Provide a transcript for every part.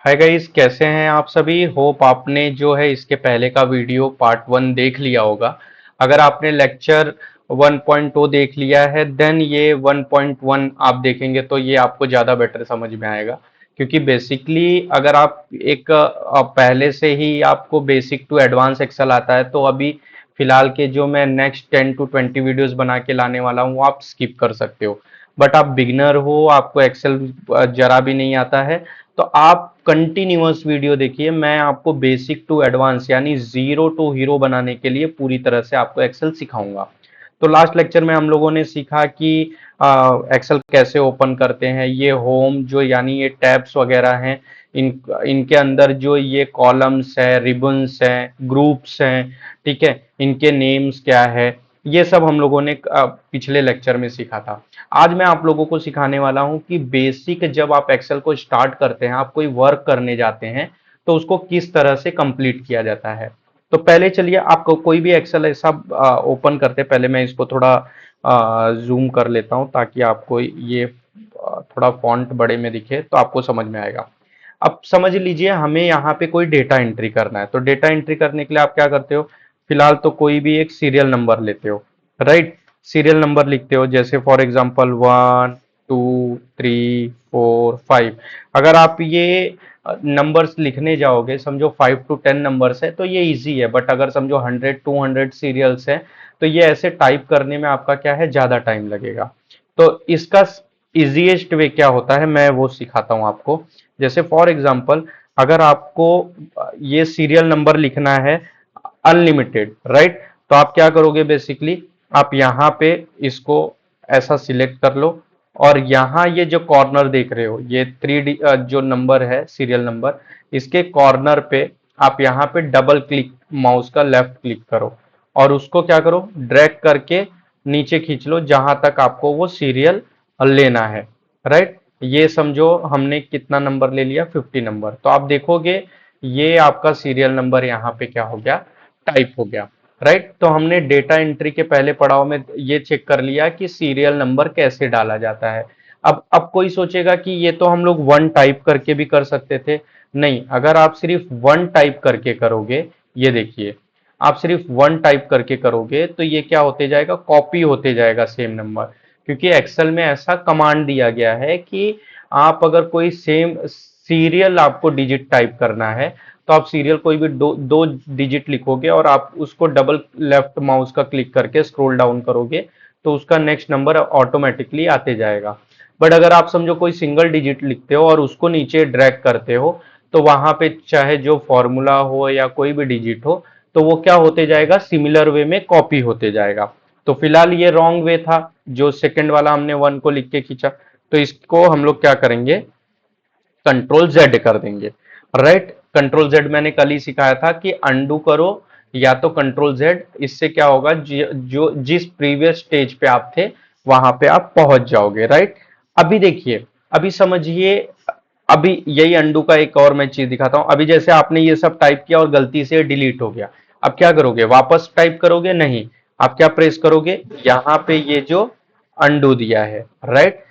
Hi guys, कैसे हैं आप सभी। होप आपने जो है इसके पहले का वीडियो पार्ट 1 देख लिया होगा। अगर आपने लेक्चर 1.0 देख लिया है देन ये 1.1 आप देखेंगे तो ये आपको ज़्यादा बेटर समझ में आएगा। क्योंकि बेसिकली अगर आप एक पहले से ही आपको बेसिक टू एडवांस एक्सेल आता है तो अभी फिलहाल के जो मैं नेक्स्ट 10 to 20 वीडियोस बना के लाने वाला हूँ आप स्किप कर सकते हो। बट आप बिगनर हो, आपको एक्सेल जरा भी नहीं आता है, तो आप कंटिन्यूअस वीडियो देखिए। मैं आपको बेसिक टू एडवांस यानी जीरो टू हीरो बनाने के लिए पूरी तरह से आपको एक्सेल सिखाऊंगा। तो लास्ट लेक्चर में हम लोगों ने सीखा कि एक्सेल कैसे ओपन करते हैं। ये होम जो यानी ये टैब्स वगैरह हैं, इन इनके अंदर जो ये कॉलम्स है, रिबन्स हैं, ग्रुप्स हैं, ठीक है, इनके नेम्स क्या है, ये सब हम लोगों ने पिछले लेक्चर में सीखा था। आज मैं आप लोगों को सिखाने वाला हूं कि बेसिक जब आप एक्सेल को स्टार्ट करते हैं, आप कोई वर्क करने जाते हैं, तो उसको किस तरह से कंप्लीट किया जाता है। तो पहले चलिए, आपको कोई भी एक्सेल ऐसा ओपन करते हैं। पहले मैं इसको थोड़ा जूम कर लेता हूं ताकि आपको ये थोड़ा फॉन्ट बड़े में दिखे तो आपको समझ में आएगा। अब समझ लीजिए हमें यहाँ पे कोई डेटा एंट्री करना है, तो डेटा एंट्री करने के लिए आप क्या करते हो। फिलहाल तो कोई भी एक सीरियल नंबर लेते हो, राइट। सीरियल नंबर लिखते हो, जैसे फॉर एग्जांपल 1 2 3 4 5। अगर आप ये नंबर्स लिखने जाओगे, समझो 5 to 10 नंबर्स है तो ये इजी है। बट अगर समझो 100 200 सीरियल्स है तो ये ऐसे टाइप करने में आपका क्या है, ज्यादा टाइम लगेगा। तो इसका इजीएस्ट वे क्या होता है मैं वो सिखाता हूँ आपको। जैसे फॉर एग्जांपल अगर आपको ये सीरियल नंबर लिखना है अनलिमिटेड, राइट, तो आप क्या करोगे बेसिकली, आप यहाँ पे इसको ऐसा सिलेक्ट कर लो, और यहाँ ये जो कॉर्नर देख रहे हो, ये 3D जो नंबर है सीरियल नंबर, इसके कॉर्नर पे आप यहाँ पे डबल क्लिक, माउस का लेफ्ट क्लिक करो और उसको क्या करो, ड्रैग करके नीचे खींच लो जहां तक आपको वो सीरियल लेना है, राइट। ये समझो हमने कितना नंबर ले लिया, 50 नंबर। तो आप देखोगे ये आपका सीरियल नंबर यहाँ पे क्या हो गया, टाइप हो गया, राइट। तो हमने डेटा एंट्री के पहले पड़ाव में ये चेक कर लिया कि सीरियल नंबर कैसे डाला जाता है। अब कोई सोचेगा कि ये तो हम लोग वन टाइप करके भी कर सकते थे। नहीं, अगर आप सिर्फ वन टाइप करके करोगे, ये देखिए, आप सिर्फ वन टाइप करके करोगे तो ये क्या होते जाएगा, कॉपी होते जाएगा सेम नंबर। क्योंकि एक्सेल में ऐसा कमांड दिया गया है कि आप अगर कोई सेम सीरियल आपको डिजिट टाइप करना है, तो आप सीरियल कोई भी दो दो डिजिट लिखोगे और आप उसको डबल लेफ्ट माउस का क्लिक करके स्क्रॉल डाउन करोगे तो उसका नेक्स्ट नंबर ऑटोमेटिकली आते जाएगा। बट अगर आप समझो कोई सिंगल डिजिट लिखते हो और उसको नीचे ड्रैग करते हो, तो वहां पे चाहे जो फॉर्मूला हो या कोई भी डिजिट हो, तो वो क्या होते जाएगा, सिमिलर वे में कॉपी होते जाएगा। तो फिलहाल ये रॉन्ग वे था, जो सेकंड वाला हमने वन को लिख के खींचा। तो इसको हम लोग क्या करेंगे, कंट्रोल जेड कर देंगे, राइट। कंट्रोल जेड मैंने कल ही सिखाया था कि अंडू करो या तो कंट्रोल जेड, इससे क्या होगा, जो जिस प्रीवियस स्टेज पे आप थे वहां पे आप पहुंच जाओगे, राइट। अभी देखिए, अभी समझिए, अभी यही अंडू का एक और मैं चीज दिखाता हूं। अभी जैसे आपने ये सब टाइप किया और गलती से डिलीट हो गया, अब क्या करोगे, वापस टाइप करोगे, नहीं, आप क्या प्रेस करोगे, यहां पे ये जो अंडू दिया है, राइट,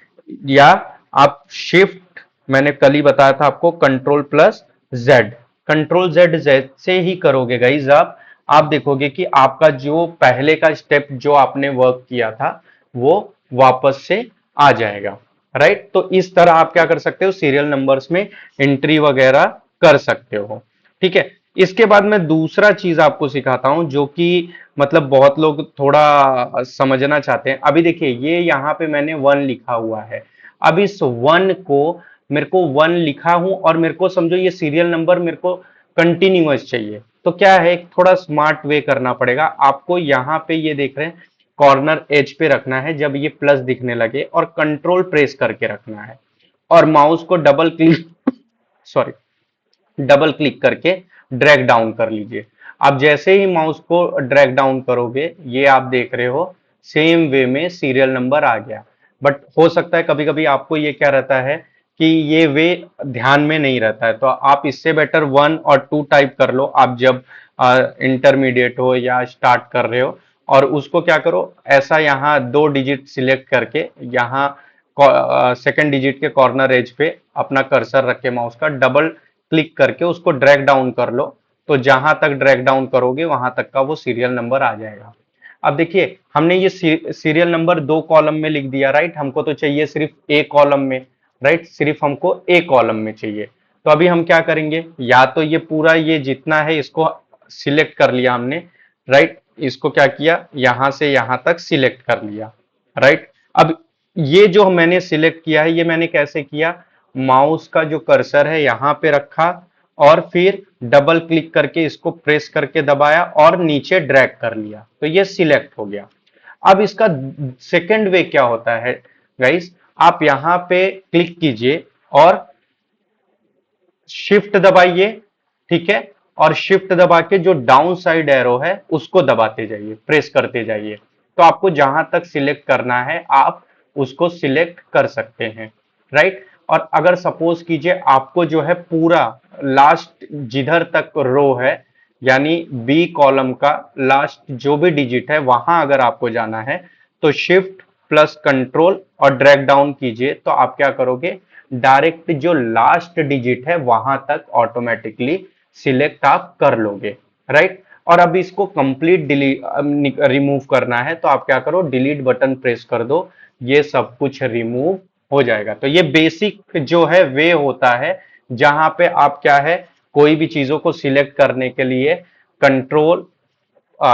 या आप शिफ्ट, मैंने कल ही बताया था आपको, control plus Z, control Z Z से ही करोगे गाइज। आप देखोगे कि आपका जो पहले का स्टेप जो आपने वर्क किया था वो वापस से आ जाएगा, राइट। तो इस तरह आप क्या कर सकते हो, सीरियल नंबर्स में एंट्री वगैरह कर सकते हो, ठीक है। इसके बाद मैं दूसरा चीज आपको सिखाता हूं जो कि मतलब बहुत लोग थोड़ा समझना चाहते हैं। अभी देखिए, ये यहाँ पे मैंने वन लिखा हुआ है। अब इस वन को, मेरे को वन लिखा हूं और मेरे को समझो ये सीरियल नंबर मेरे को कंटिन्यूअस चाहिए, तो क्या है, थोड़ा स्मार्ट वे करना पड़ेगा आपको। यहाँ पे ये देख रहे हैं, कॉर्नर एज पे रखना है जब ये प्लस दिखने लगे, और कंट्रोल प्रेस करके रखना है, और माउस को double click sorry, double click करके ड्रैग डाउन कर लीजिए। आप जैसे ही माउस को ड्रैग डाउन करोगे, ये आप देख रहे हो सेम वे में सीरियल नंबर आ गया। बट हो सकता है कभी कभी आपको ये क्या रहता है कि ये वे ध्यान में नहीं रहता है, तो आप इससे बेटर 1 और 2 टाइप कर लो। आप जब इंटरमीडिएट हो या स्टार्ट कर रहे हो, और उसको क्या करो, ऐसा यहाँ दो डिजिट सिलेक्ट करके यहाँ सेकंड डिजिट के कॉर्नर एज पे अपना कर्सर रख के माउस का डबल क्लिक करके उसको ड्रैग डाउन कर लो, तो जहां तक ड्रैग डाउन करोगे वहां तक का वो सीरियल नंबर आ जाएगा। अब देखिए हमने ये सीरियल नंबर दो कॉलम में लिख दिया, राइट, हमको तो चाहिए सिर्फ ए कॉलम में, राइट, सिर्फ हमको ए कॉलम में चाहिए। तो अभी हम क्या करेंगे, या तो ये पूरा ये जितना है इसको सिलेक्ट कर लिया हमने, राइट, इसको क्या किया यहां से यहां तक सिलेक्ट कर लिया, राइट। अब ये जो मैंने सिलेक्ट किया है ये मैंने कैसे किया, माउस का जो कर्सर है यहां पे रखा और फिर डबल क्लिक करके इसको प्रेस करके दबाया और नीचे ड्रैग कर लिया, तो ये सिलेक्ट हो गया। अब इसका सेकंड वे क्या होता है गाइस, आप यहां पे क्लिक कीजिए और शिफ्ट दबाइए, ठीक है, और शिफ्ट दबा के जो डाउन साइड एरो है उसको दबाते जाइए, प्रेस करते जाइए, तो आपको जहां तक सिलेक्ट करना है आप उसको सिलेक्ट कर सकते हैं, राइट। और अगर सपोज कीजिए आपको जो है पूरा लास्ट जिधर तक रो है यानी बी कॉलम का लास्ट जो भी डिजिट है वहां अगर आपको जाना है तो शिफ्ट प्लस कंट्रोल और ड्रैग डाउन कीजिए, तो आप क्या करोगे, डायरेक्ट जो लास्ट डिजिट है वहां तक ऑटोमेटिकली सिलेक्ट आप कर लोगे, राइट। और अब इसको कंप्लीट डिलीट रिमूव करना है तो आप क्या करो, डिलीट बटन प्रेस कर दो, ये सब कुछ रिमूव हो जाएगा। तो ये बेसिक जो है वे होता है जहां पे आप क्या है, कोई भी चीजों को सिलेक्ट करने के लिए कंट्रोल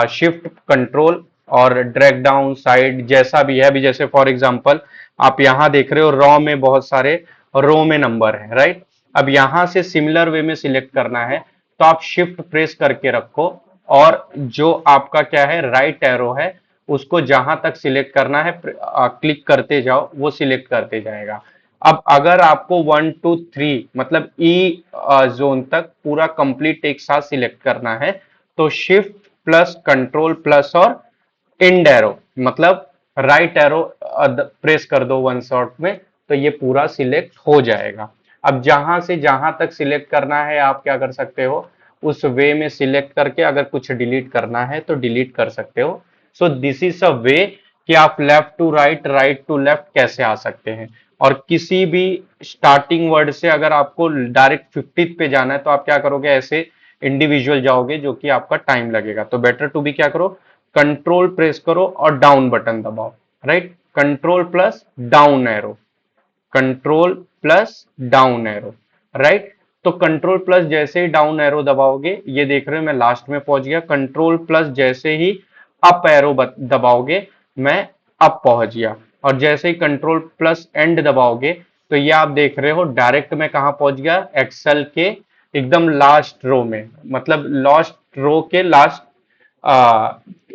शिफ्ट कंट्रोल और ड्रैग डाउन साइड जैसा भी है, अभी जैसे फॉर एग्जांपल आप यहां देख रहे हो रॉ में बहुत सारे रो में नंबर है, राइट। अब यहां से सिमिलर वे में सिलेक्ट करना है तो आप शिफ्ट प्रेस करके रखो और जो आपका क्या है राइट एरो है उसको जहां तक सिलेक्ट करना है क्लिक करते जाओ, वो सिलेक्ट करते जाएगा। अब अगर आपको 1 2 3 मतलब ई जोन तक पूरा कंप्लीट एक साथ सिलेक्ट करना है तो शिफ्ट प्लस कंट्रोल प्लस और इंड एरो मतलब राइट एरो प्रेस कर दो वन शॉट में, तो ये पूरा सिलेक्ट हो जाएगा। अब जहां से जहां तक सिलेक्ट करना है आप क्या कर सकते हो, उस वे में सिलेक्ट करके अगर कुछ डिलीट करना है तो डिलीट कर सकते हो। So this is a way कि आप left to right, right to left कैसे आ सकते हैं। और किसी भी स्टार्टिंग वर्ड से अगर आपको डायरेक्ट 50 पे जाना है तो आप क्या करोगे, ऐसे इंडिविजुअल जाओगे जो कि आपका टाइम लगेगा। तो बेटर टू बी क्या करो, कंट्रोल प्रेस करो और डाउन बटन दबाओ, right, control plus down arrow, control plus down arrow, right. तो कंट्रोल प्लस जैसे ही डाउन एरो दबाओगे, ये देख रहे हो मैं लास्ट में पहुंच गया, कंट्रोल प्लस जैसे ही अप एरो दबाओगे मैं अप पहुंच गया, और जैसे ही कंट्रोल प्लस एंड दबाओगे तो ये आप देख रहे हो डायरेक्ट मैं कहां पहुंच गया, एक्सेल के एकदम लास्ट रो में, मतलब लास्ट रो के लास्ट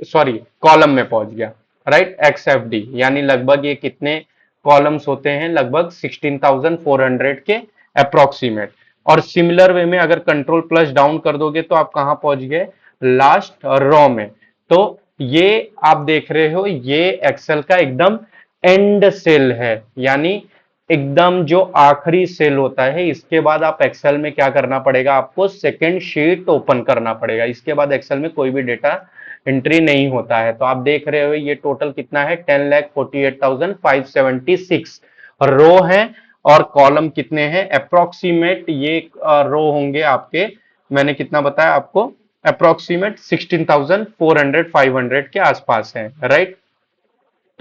सॉरी कॉलम में पहुंच गया, राइट, XFD यानी लगभग ये कितने कॉलम्स होते हैं, लगभग 16,400 के अप्रोक्सीमेट। और सिमिलर वे में अगर कंट्रोल प्लस डाउन कर दोगे तो आप कहां पहुंच गए, लास्ट रो में। तो ये आप देख रहे हो ये एक्सेल का एकदम एंड सेल है, यानी एकदम जो आखिरी सेल होता है, इसके बाद आप एक्सेल में क्या करना पड़ेगा, आपको सेकेंड शीट ओपन करना पड़ेगा, इसके बाद एक्सेल में कोई भी डेटा एंट्री नहीं होता है। तो आप देख रहे हो ये टोटल कितना है, 10,48,576 रो है, और कॉलम कितने हैं अप्रोक्सीमेट, ये रो होंगे आपके, मैंने कितना बताया आपको, अप्रोक्सीमेट 16,400 500 के आसपास है, राइट।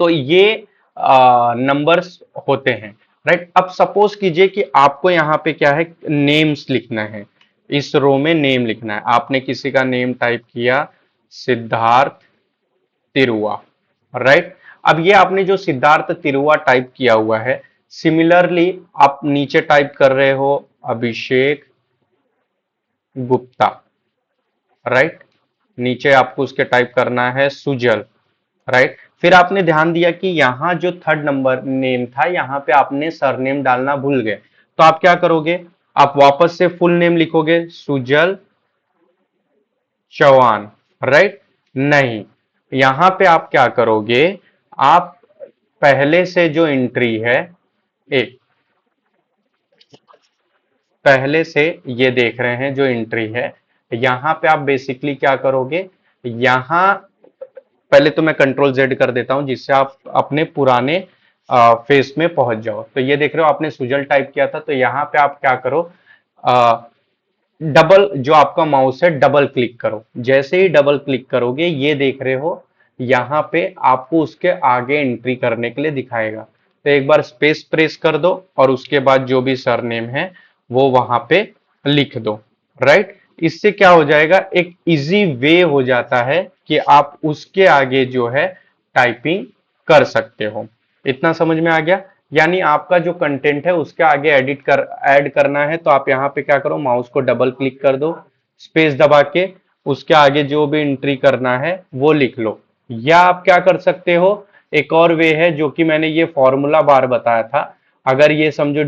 तो ये नंबर्स होते हैं, राइट। अब सपोज कीजिए कि आपको यहाँ पे क्या है, नेम्स लिखना है, इस रो में नेम लिखना है, आपने किसी का नेम टाइप किया सिद्धार्थ तिरुआ, राइट। अब ये आपने जो सिद्धार्थ तिरुआ टाइप किया हुआ है, सिमिलरली आप नीचे टाइप कर रहे हो अभिषेक गुप्ता, राइट, नीचे आपको उसके टाइप करना है सुजल, राइट। फिर आपने ध्यान दिया कि यहां जो थर्ड नंबर नेम था यहां पे आपने सरनेम डालना भूल गए, तो आप क्या करोगे, आप वापस से फुल नेम लिखोगे सुजल चौहान, राइट। नहीं, यहां पे आप क्या करोगे, आप पहले से जो एंट्री है, एक पहले से ये देख रहे हैं जो एंट्री है, यहां पे आप बेसिकली क्या करोगे, यहां पहले तो मैं कंट्रोल जेड कर देता हूं जिससे आप अपने पुराने फेस में पहुंच जाओ। तो ये देख रहे हो आपने सुजल टाइप किया था, तो यहां पे आप क्या करो, डबल जो आपका माउस है डबल क्लिक करो। जैसे ही डबल क्लिक करोगे ये देख रहे हो यहाँ पे आपको उसके आगे एंट्री करने के लिए दिखाएगा। तो एक बार स्पेस प्रेस कर दो और उसके बाद जो भी सरनेम है वो वहां पे लिख दो। राइट, इससे क्या हो जाएगा, एक इजी वे हो जाता है कि आप उसके आगे जो है टाइपिंग कर सकते हो। इतना समझ में आ गया? यानी आपका जो कंटेंट है उसके आगे एडिट कर ऐड करना है तो आप यहाँ पे क्या करो, माउस को डबल क्लिक कर दो, स्पेस दबा के उसके आगे जो भी एंट्री करना है वो लिख लो। या आप क्या कर सकते हो, एक और वे है जो कि मैंने ये फॉर्मूला बार बताया था। अगर ये समझो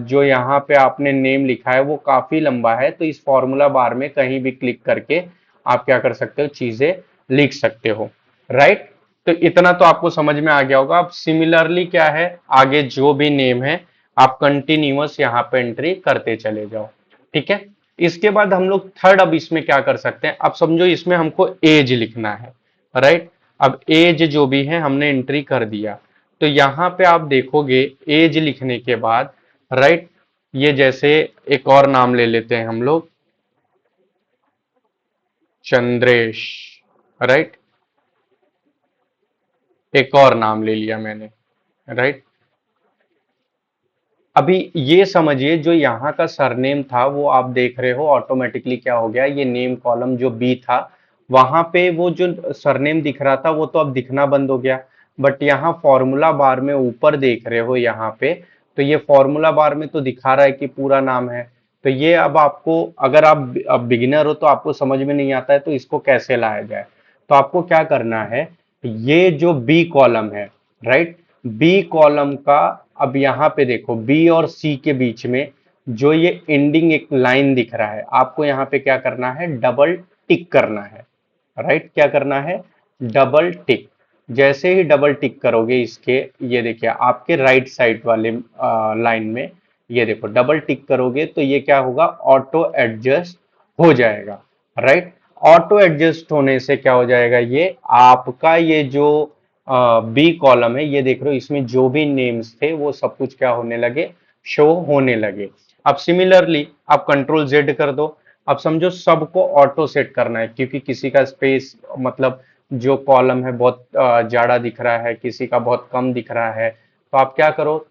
जो यहाँ पे आपने नेम लिखा है वो काफी लंबा है तो इस फॉर्मूला बार में कहीं भी क्लिक करके आप क्या कर सकते हो, चीजें लिख सकते हो। राइट, तो इतना तो आपको समझ में आ गया होगा। अब सिमिलरली क्या है, आगे जो भी नेम है आप कंटिन्यूअस यहाँ पे एंट्री करते चले जाओ। ठीक है, इसके बाद हम लोग थर्ड अब इसमें क्या कर सकते हैं, अब समझो इसमें हमको एज लिखना है। राइट, अब एज जो भी है हमने एंट्री कर दिया तो यहाँ पे आप देखोगे एज लिखने के बाद, राइट, ये जैसे एक और नाम ले लेते हैं हम लोग, चंद्रेश। राइट, एक और नाम ले लिया मैंने। राइट, अभी ये समझिए जो यहाँ का सरनेम था वो आप देख रहे हो ऑटोमेटिकली क्या हो गया, ये नेम कॉलम जो बी था वहां पे वो जो सरनेम दिख रहा था वो तो अब दिखना बंद हो गया। बट यहाँ फॉर्मूला बार में ऊपर देख रहे हो यहाँ पे, तो ये फॉर्मूला बार में तो दिखा रहा है कि पूरा नाम है। तो ये अब आपको, अगर आप अब बिगिनर हो तो आपको समझ में नहीं आता है तो इसको कैसे लाया जाए, तो आपको क्या करना है, ये जो बी कॉलम है, राइट, बी कॉलम का अब यहाँ पे देखो बी और सी के बीच में जो ये एंडिंग एक लाइन दिख रहा है, आपको यहाँ पे क्या करना है, डबल टिक करना है। राइट, क्या करना है, डबल टिक। जैसे ही डबल टिक करोगे इसके, ये देखिए आपके राइट साइड वाले लाइन में, ये देखो डबल टिक करोगे तो ये क्या होगा, ऑटो एडजस्ट हो जाएगा। राइट, ऑटो एडजस्ट होने से क्या हो जाएगा, ये आपका ये जो बी कॉलम है ये देख रहे हो इसमें जो भी नेम्स थे वो सब कुछ क्या होने लगे, शो होने लगे। अब सिमिलरली आप कंट्रोल जेड कर दो। अब समझो सबको ऑटो सेट करना है क्योंकि किसी का स्पेस मतलब जो कॉलम है बहुत ज्यादा दिख रहा है, किसी का बहुत कम दिख रहा है, तो आप क्या करो,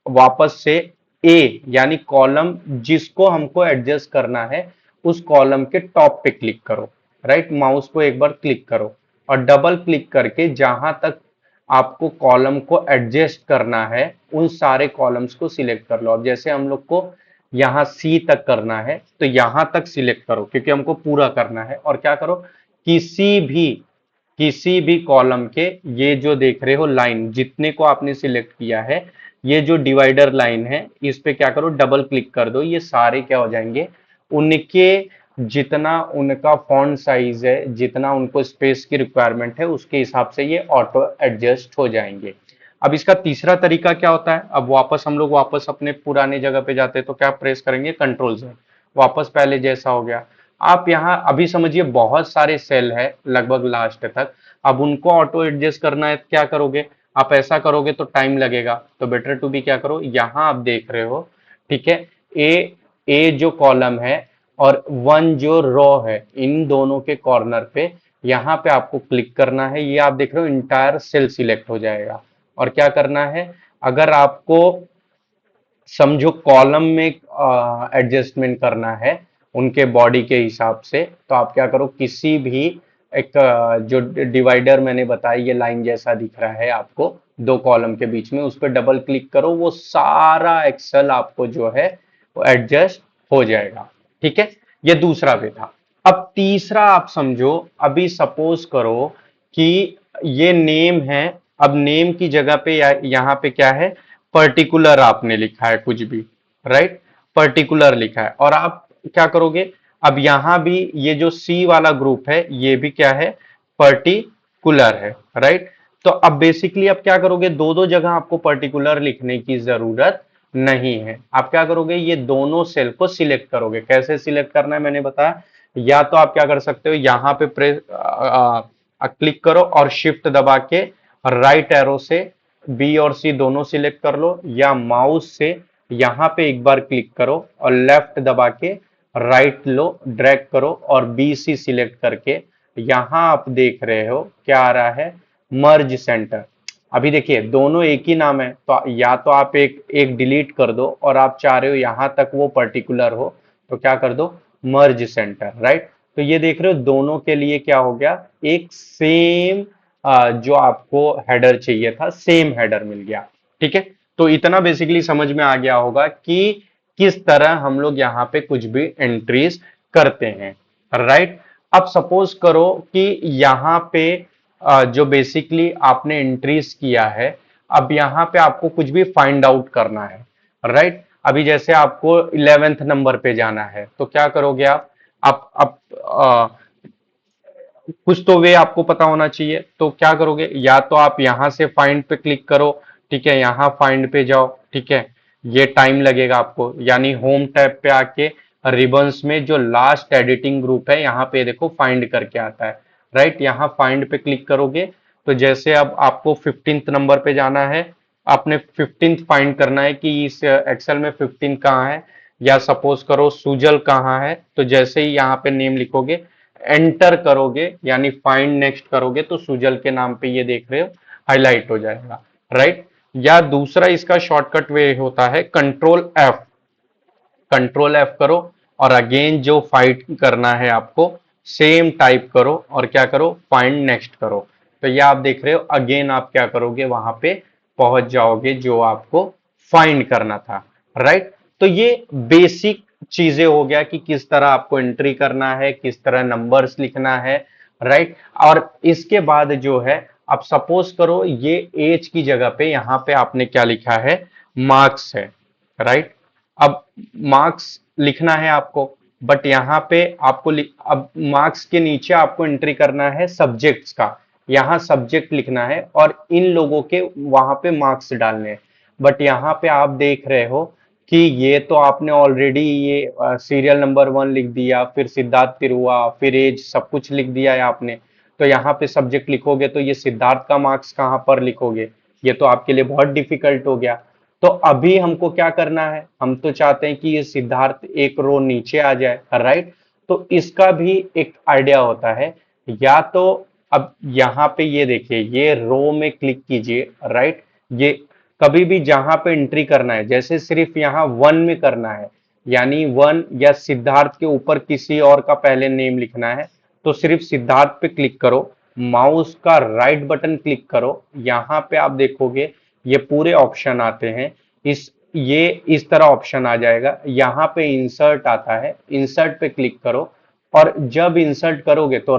वापस से ए यानी कॉलम जिसको हमको एडजस्ट करना है उस कॉलम के टॉप पे क्लिक करो। राइट, माउस को एक बार क्लिक करो और डबल क्लिक करके जहां तक आपको कॉलम को एडजस्ट करना है उन सारे कॉलम्स को सिलेक्ट कर लो। अब जैसे हम लोग को यहाँ सी तक करना है तो यहां तक सिलेक्ट करो क्योंकि हमको पूरा करना है, और क्या करो, किसी भी कॉलम के ये जो देख रहे हो लाइन जितने को आपने सिलेक्ट किया है, ये जो डिवाइडर लाइन है इस पे क्या करो, डबल क्लिक कर दो, ये सारे क्या हो जाएंगे, उनके जितना उनका फॉन्ट साइज है, जितना उनको स्पेस की रिक्वायरमेंट है उसके हिसाब से ये ऑटो एडजस्ट हो जाएंगे। अब इसका तीसरा तरीका क्या होता है, अब वापस हम लोग वापस अपने पुराने जगह पे जाते हैं तो क्या प्रेस करेंगे, कंट्रोल से वापस पहले जैसा हो गया। आप यहाँ अभी समझिए बहुत सारे सेल है लगभग लास्ट तक, अब उनको ऑटो एडजस्ट करना है, क्या करोगे, आप ऐसा करोगे तो टाइम लगेगा, तो बेटर टू बी क्या करो, यहाँ आप देख रहे हो, ठीक है, ए ए जो कॉलम है और वन जो रो है, इन दोनों के कॉर्नर पे यहाँ पे आपको क्लिक करना है, ये आप देख रहे हो इंटायर सेल सिलेक्ट हो जाएगा। और क्या करना है, अगर आपको समझो कॉलम में एडजस्टमेंट करना है उनके बॉडी के हिसाब से, तो आप क्या करो, किसी भी एक जो डिवाइडर मैंने बताया ये लाइन जैसा दिख रहा है आपको दो कॉलम के बीच में, उस पर डबल क्लिक करो, वो सारा एक्सेल आपको जो है वो एडजस्ट हो जाएगा। ठीक है, ये दूसरा वे था। अब तीसरा आप समझो, अभी सपोज करो कि ये नेम है, अब नेम की जगह पे यहाँ पे क्या है, पर्टिकुलर आपने लिखा है कुछ भी, राइट, पर्टिकुलर लिखा है, और आप क्या करोगे, अब यहां भी ये जो सी वाला ग्रुप है ये भी क्या है, पर्टिकुलर है। राइट, तो अब बेसिकली आप क्या करोगे, दो दो जगह आपको पर्टिकुलर लिखने की जरूरत नहीं है। आप क्या करोगे, ये दोनों सेल को सिलेक्ट करोगे। कैसे सिलेक्ट करना है मैंने बताया, या तो आप क्या कर सकते हो, यहाँ पे प्रेस क्लिक करो और शिफ्ट दबा के राइट एरो से बी और सी दोनों सिलेक्ट कर लो, या माउस से यहाँ पे एक बार क्लिक करो और लेफ्ट दबा के राइट लो, ड्रैग करो और BC सिलेक्ट करके यहां आप देख रहे हो क्या आ रहा है, मर्ज सेंटर। अभी देखिए दोनों एक ही नाम है, तो या तो आप एक एक डिलीट कर दो और आप चाह रहे हो यहां तक वो पर्टिकुलर हो, तो क्या कर दो, मर्ज सेंटर, राइट। तो ये देख रहे हो दोनों के लिए क्या हो गया, एक सेम जो आपको हेडर चाहिए था सेम हेडर मिल गया। ठीक है, तो इतना बेसिकली समझ में आ गया होगा कि किस तरह हम लोग यहाँ पे कुछ भी एंट्रीज करते हैं, राइट। अब सपोज करो कि यहाँ पे जो बेसिकली आपने एंट्रीज किया है, अब यहाँ पे आपको कुछ भी फाइंड आउट करना है, राइट। अभी जैसे आपको 11th नंबर पे जाना है तो क्या करोगे आप कुछ तो वे आपको पता होना चाहिए, तो क्या करोगे, या तो आप यहां से फाइंड पे क्लिक करो, ठीक है, यहाँ फाइंड पे जाओ, ठीक है, ये टाइम लगेगा आपको, यानी होम टैब पे आके रिबन्स में जो लास्ट एडिटिंग ग्रुप है यहाँ पे देखो फाइंड करके आता है, राइट। यहाँ फाइंड पे क्लिक करोगे तो जैसे अब आपको 15th नंबर पे जाना है, आपने 15th फाइंड करना है कि इस एक्सेल में 15 कहाँ है, या सपोज करो सुजल कहाँ है, तो जैसे ही यहाँ पे नेम लिखोगे, एंटर करोगे यानी फाइंड नेक्स्ट करोगे तो सुजल के नाम पे ये देख रहे हो हाईलाइट हो जाएगा, राइट। या दूसरा इसका शॉर्टकट वे होता है कंट्रोल एफ, कंट्रोल एफ करो और अगेन जो फाइट करना है आपको सेम टाइप करो और क्या करो, फाइंड नेक्स्ट करो। तो ये आप देख रहे हो अगेन आप क्या करोगे, वहां पे पहुंच जाओगे जो आपको फाइंड करना था, राइट। तो ये बेसिक चीजें हो गया कि किस तरह आपको एंट्री करना है, किस तरह नंबर्स लिखना है, राइट। और इसके बाद जो है, अब सपोज करो ये एज की जगह पे यहां पे आपने क्या लिखा है, मार्क्स है, राइट। अब मार्क्स लिखना है आपको, बट यहाँ पे आपको अब मार्क्स के नीचे आपको एंट्री करना है सब्जेक्ट्स का, यहाँ सब्जेक्ट लिखना है और इन लोगों के वहां पे मार्क्स डालने हैं। बट यहाँ पे आप देख रहे हो कि ये तो आपने ऑलरेडी ये सीरियल नंबर 1 लिख दिया, फिर सिद्धार्थ तिरुआ, फिर एज, सब कुछ लिख दिया है आपने। तो यहाँ पे सब्जेक्ट लिखोगे तो ये सिद्धार्थ का मार्क्स कहाँ पर लिखोगे, ये तो आपके लिए बहुत डिफिकल्ट हो गया। तो अभी हमको क्या करना है, हम तो चाहते हैं कि ये सिद्धार्थ एक रो नीचे आ जाए, राइट। तो इसका भी एक आइडिया होता है, या तो अब यहाँ पे ये देखिए ये रो में क्लिक कीजिए, राइट। ये कभी भी जहां पे एंट्री करना है, जैसे सिर्फ यहाँ 1 में करना है, यानी 1 या सिद्धार्थ के ऊपर किसी और का पहले नेम लिखना है, तो सिर्फ सिद्धार्थ पे क्लिक करो, माउस का राइट बटन क्लिक करो, यहाँ पे आप देखोगे ये पूरे ऑप्शन आते हैं। ये इस तरह ऑप्शन आ जाएगा, यहाँ पे इंसर्ट आता है, इंसर्ट पे क्लिक करो और जब इंसर्ट करोगे तो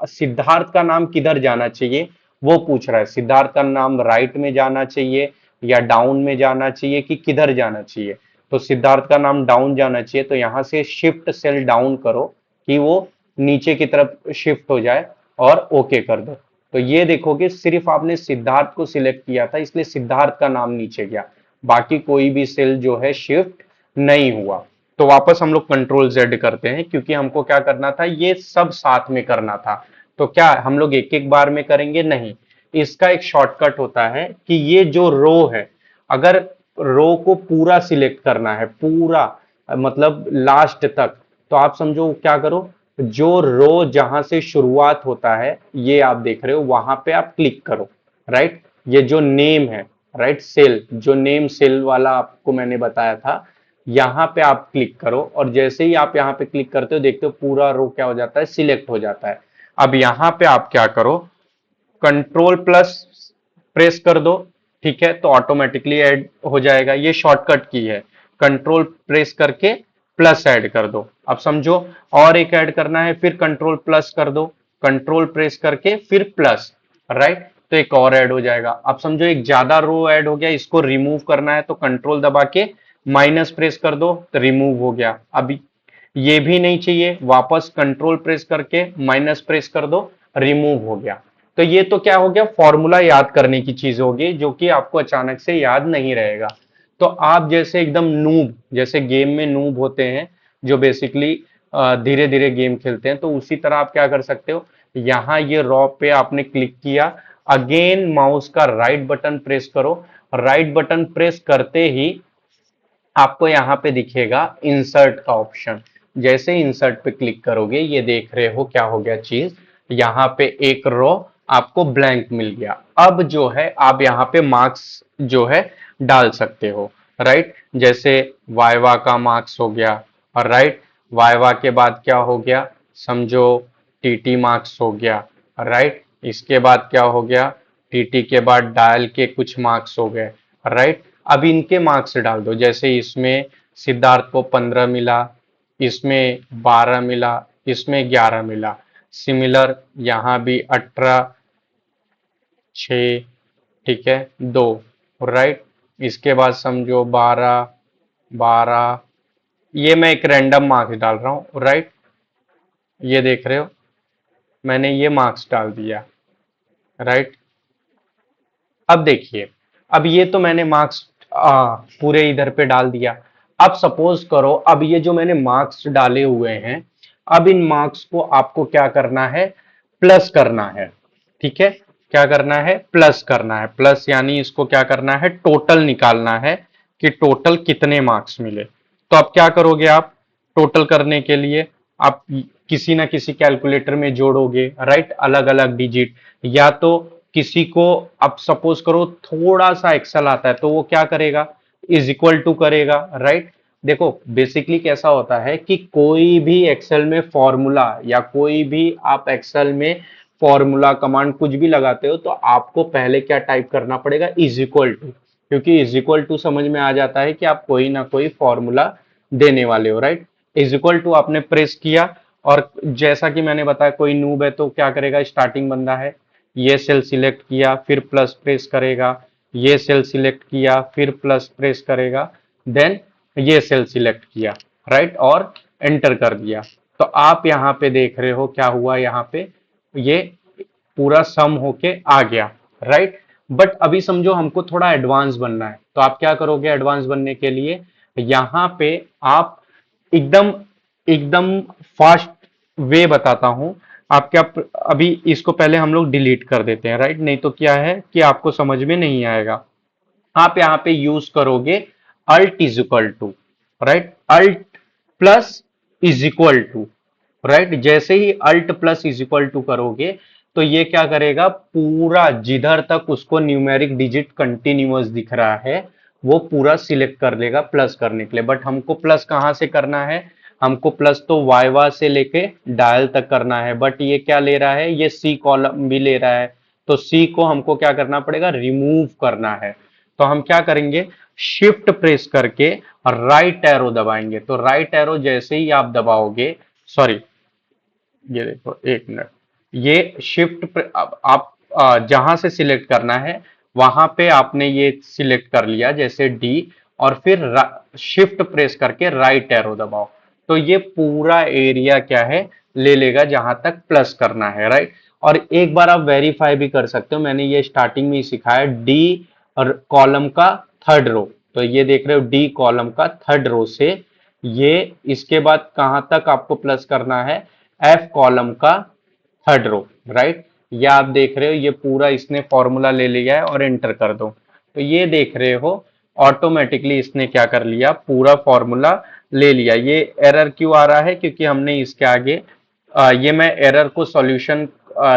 सिद्धार्थ का नाम किधर जाना चाहिए वो पूछ रहा है, सिद्धार्थ का नाम राइट में जाना चाहिए या डाउन में जाना चाहिए कि किधर जाना चाहिए। तो सिद्धार्थ का नाम डाउन जाना चाहिए, तो यहां से शिफ्ट सेल डाउन करो कि वो नीचे की तरफ शिफ्ट हो जाए और ओके कर दो। तो ये देखोगे सिर्फ आपने सिद्धार्थ को सिलेक्ट किया था इसलिए सिद्धार्थ का नाम नीचे गया, बाकी कोई भी सेल जो है शिफ्ट नहीं हुआ। तो वापस हम लोग कंट्रोल जेड करते हैं क्योंकि हमको क्या करना था, ये सब साथ में करना था। तो क्या हम लोग एक एक बार में करेंगे, नहीं। इसका एक शॉर्टकट होता है कि ये जो रो है, अगर रो को पूरा सिलेक्ट करना है, पूरा मतलब लास्ट तक, तो आप समझो क्या करो, जो रो जहां से शुरुआत होता है ये आप देख रहे हो वहां पे आप क्लिक करो, राइट। ये जो नेम है, राइट, सेल, जो नेम सेल वाला आपको मैंने बताया था, यहाँ पे आप क्लिक करो और जैसे ही आप यहाँ पे क्लिक करते हो देखते हो पूरा रो क्या हो जाता है, सिलेक्ट हो जाता है। अब यहाँ पे आप क्या करो, कंट्रोल प्लस प्रेस कर दो, ठीक है, तो ऑटोमेटिकली ऐड हो जाएगा, ये शॉर्टकट की है। कंट्रोल प्रेस करके प्लस ऐड कर दो। अब समझो और एक ऐड करना है, फिर कंट्रोल प्लस कर दो, कंट्रोल प्रेस करके फिर प्लस, राइट, तो एक और ऐड हो जाएगा। अब समझो एक ज्यादा रो ऐड हो गया, इसको रिमूव करना है तो कंट्रोल दबा के माइनस प्रेस कर दो तो रिमूव हो गया। अभी ये भी नहीं चाहिए, वापस कंट्रोल प्रेस करके माइनस प्रेस कर दो, रिमूव हो गया। तो ये तो क्या हो गया, फॉर्मूला याद करने की चीज होगी जो कि आपको अचानक से याद नहीं रहेगा। तो आप जैसे एकदम नूब, जैसे गेम में नूब होते हैं जो बेसिकली धीरे धीरे गेम खेलते हैं, तो उसी तरह आप क्या कर सकते हो, यहाँ ये रॉ पे आपने क्लिक किया, अगेन माउस का राइट बटन प्रेस करो, राइट बटन प्रेस करते ही आपको यहाँ पे दिखेगा इंसर्ट का ऑप्शन, जैसे इंसर्ट पे क्लिक करोगे ये देख रहे हो क्या हो गया चीज, यहाँ पे एक रो आपको ब्लैंक मिल गया। अब जो है आप यहाँ पे मार्क्स जो है डाल सकते हो, राइट। जैसे वाइवा का मार्क्स हो गया, और राइट वाइवा के बाद क्या हो गया, समझो टीटी मार्क्स हो गया, राइट। इसके बाद क्या हो गया, टीटी के बाद डायल के कुछ मार्क्स हो गए, राइट। अब इनके मार्क्स डाल दो, जैसे इसमें सिद्धार्थ को 15 मिला, इसमें 12 मिला, इसमें 11 मिला। सिमिलर यहाँ भी 18, 6, ठीक है, 2, राइट। इसके बाद समझो 12, 12, ये मैं एक रैंडम मार्क्स डाल रहा हूँ, राइट। ये देख रहे हो मैंने ये मार्क्स डाल दिया, राइट। अब देखिए, अब ये तो मैंने मार्क्स पूरे इधर पे डाल दिया। अब सपोज करो, अब ये जो मैंने मार्क्स डाले हुए हैं, अब इन मार्क्स को आपको क्या करना है, प्लस करना है, ठीक है। क्या करना है, प्लस करना है। प्लस यानी इसको क्या करना है, टोटल निकालना है कि टोटल कितने मार्क्स मिले। तो अब क्या करोगे आप, टोटल करने के लिए आप किसी ना किसी कैलकुलेटर में जोड़ोगे, राइट, अलग अलग डिजिट। या तो किसी को, अब सपोज करो थोड़ा सा एक्सेल आता है तो वो क्या करेगा, इज इक्वल टू करेगा, राइट। देखो बेसिकली कैसा होता है कि कोई भी एक्सेल में फॉर्मूला, या कोई भी आप एक्सेल में फॉर्मूला कमांड कुछ भी लगाते हो तो आपको पहले क्या टाइप करना पड़ेगा, इज इक्वल टू। क्योंकि इज इक्वल टू समझ में आ जाता है कि आप कोई ना कोई फॉर्मूला देने वाले हो, राइट। इज इक्वल टू आपने प्रेस किया, और जैसा कि मैंने बताया कोई नूब है तो क्या करेगा, स्टार्टिंग बंदा है, ये सेल सिलेक्ट किया फिर प्लस प्रेस करेगा, ये सेल सिलेक्ट किया फिर प्लस प्रेस करेगा, देन ये सेल सिलेक्ट किया, राइट, और एंटर कर दिया। तो आप यहाँ पे देख रहे हो क्या हुआ, यहाँ पे ये पूरा सम होके आ गया, राइट। बट अभी समझो हमको थोड़ा एडवांस बनना है, तो आप क्या करोगे, एडवांस बनने के लिए यहाँ पे आप एकदम एकदम फास्ट वे बताता हूं। आप क्या, अभी इसको पहले हम लोग डिलीट कर देते हैं, राइट, नहीं तो क्या है कि आपको समझ में नहीं आएगा। आप यहाँ पे यूज करोगे alt is equal to, right, alt plus is equal to, right. जैसे ही alt plus is equal to करोगे तो ये क्या करेगा, पूरा जिधर तक उसको न्यूमेरिक डिजिट कंटिन्यूअस दिख रहा है वो पूरा सिलेक्ट कर लेगा प्लस करने के लिए। बट हमको प्लस कहाँ से करना है, हमको प्लस तो वाइवा से लेके डायल तक करना है, बट ये क्या ले रहा है, ये सी कॉलम भी ले रहा है। तो सी को हमको क्या करना पड़ेगा, रिमूव करना है। तो हम क्या करेंगे, शिफ्ट प्रेस करके राइट एरो दबाएंगे। तो राइट एरो जैसे ही आप दबाओगे, सॉरी ये देखो एक मिनट, ये शिफ्ट आप जहां से सिलेक्ट करना है वहां पे आपने ये सिलेक्ट कर लिया, जैसे डी, और फिर शिफ्ट प्रेस करके राइट एरो दबाओ। तो ये पूरा एरिया क्या है, ले लेगा जहां तक प्लस करना है, राइट। और एक बार आप वेरीफाई भी कर सकते हो, मैंने ये स्टार्टिंग में ही सिखाया, डी और कॉलम का थर्ड रो। तो ये देख रहे हो डी कॉलम का थर्ड रो से ये, इसके बाद कहां तक आपको प्लस करना है, एफ कॉलम का थर्ड रो, राइट। ये आप देख रहे हो ये पूरा इसने फॉर्मूला ले लिया है, और एंटर कर दो। तो ये देख रहे हो ऑटोमेटिकली इसने क्या कर लिया, पूरा फॉर्मूला ले लिया। ये एरर क्यों आ रहा है, क्योंकि हमने इसके आगे ये मैं एरर को सॉल्यूशन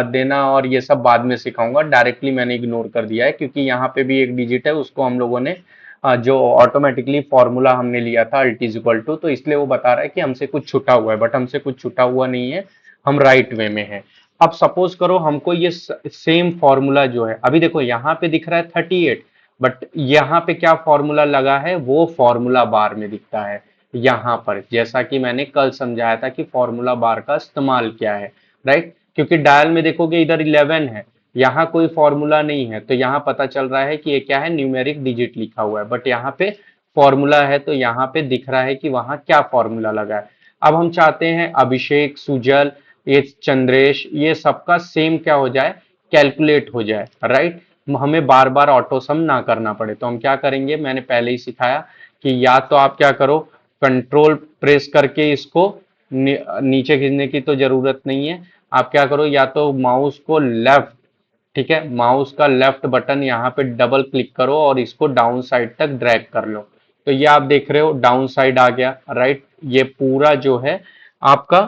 देना और ये सब बाद में सिखाऊंगा, डायरेक्टली मैंने इग्नोर कर दिया है क्योंकि यहाँ पे भी एक डिजिट है उसको हम लोगों ने जो ऑटोमेटिकली फॉर्मूला हमने लिया था अल्ट इज इक्वल टू, तो इसलिए वो बता रहा है कि हमसे कुछ छुटा हुआ है, बट हमसे कुछ छुटा हुआ नहीं है, हम राइट वे में हैं। अब सपोज करो हमको ये सेम फॉर्मूला जो है, अभी देखो यहाँ पे दिख रहा है 38, बट यहाँ पे क्या फॉर्मूला लगा है, वो फॉर्मूला बार में दिखता है यहाँ पर, जैसा कि मैंने कल समझाया था कि फॉर्मूला बार का इस्तेमाल क्या है, राइट। क्योंकि डायल में देखोगे इधर 11 है, यहाँ कोई फॉर्मूला नहीं है, तो यहाँ पता चल रहा है कि ये क्या है, न्यूमेरिक डिजिट लिखा हुआ है, बट यहाँ पे फॉर्मूला है तो यहाँ पे दिख रहा है कि वहां क्या फॉर्मूला लगा है। अब हम चाहते हैं अभिषेक, सुजल, ये चंद्रेश, ये सबका सेम क्या हो जाए, कैलकुलेट हो जाए, राइट। हमें बार बार ऑटो सम ना करना पड़े, तो हम क्या करेंगे, मैंने पहले ही सिखाया कि या तो आप क्या करो, कंट्रोल प्रेस करके इसको नीचे खींचने की तो जरूरत नहीं है, आप क्या करो, या तो माउस को लेफ्ट, ठीक है, माउस का लेफ्ट बटन यहाँ पे डबल क्लिक करो और इसको डाउन साइड तक ड्रैग कर लो। तो ये आप देख रहे हो डाउन साइड आ गया, राइट। ये पूरा जो है आपका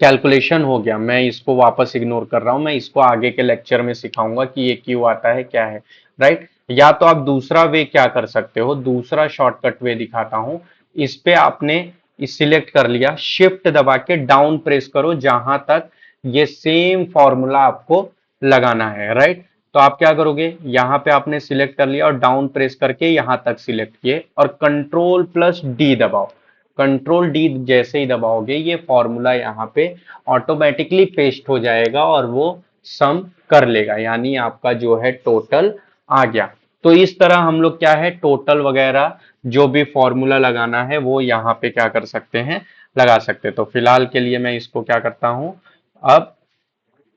कैलकुलेशन हो गया। मैं इसको वापस इग्नोर कर रहा हूं, मैं इसको आगे के लेक्चर में सिखाऊंगा कि ये क्यों आता है, क्या है, राइट। या तो आप दूसरा वे क्या कर सकते हो, दूसरा शॉर्टकट वे दिखाता हूं। इस पे आपने इस सिलेक्ट कर लिया, शिफ्ट दबा के डाउन प्रेस करो जहां तक ये सेम फॉर्मूला आपको लगाना है, राइट। तो आप क्या करोगे, यहां पे आपने सिलेक्ट कर लिया और डाउन प्रेस करके यहां तक सिलेक्ट किए और कंट्रोल प्लस डी दबाओ। कंट्रोल डी जैसे ही दबाओगे ये फॉर्मूला यहाँ पे ऑटोमेटिकली पेस्ट हो जाएगा और वो सम कर लेगा, यानी आपका जो है टोटल आ गया। तो इस तरह हम लोग क्या है टोटल वगैरह जो भी फॉर्मूला लगाना है वो यहाँ पे क्या कर सकते हैं, लगा सकते हैं। तो फिलहाल के लिए मैं इसको क्या करता हूं, अब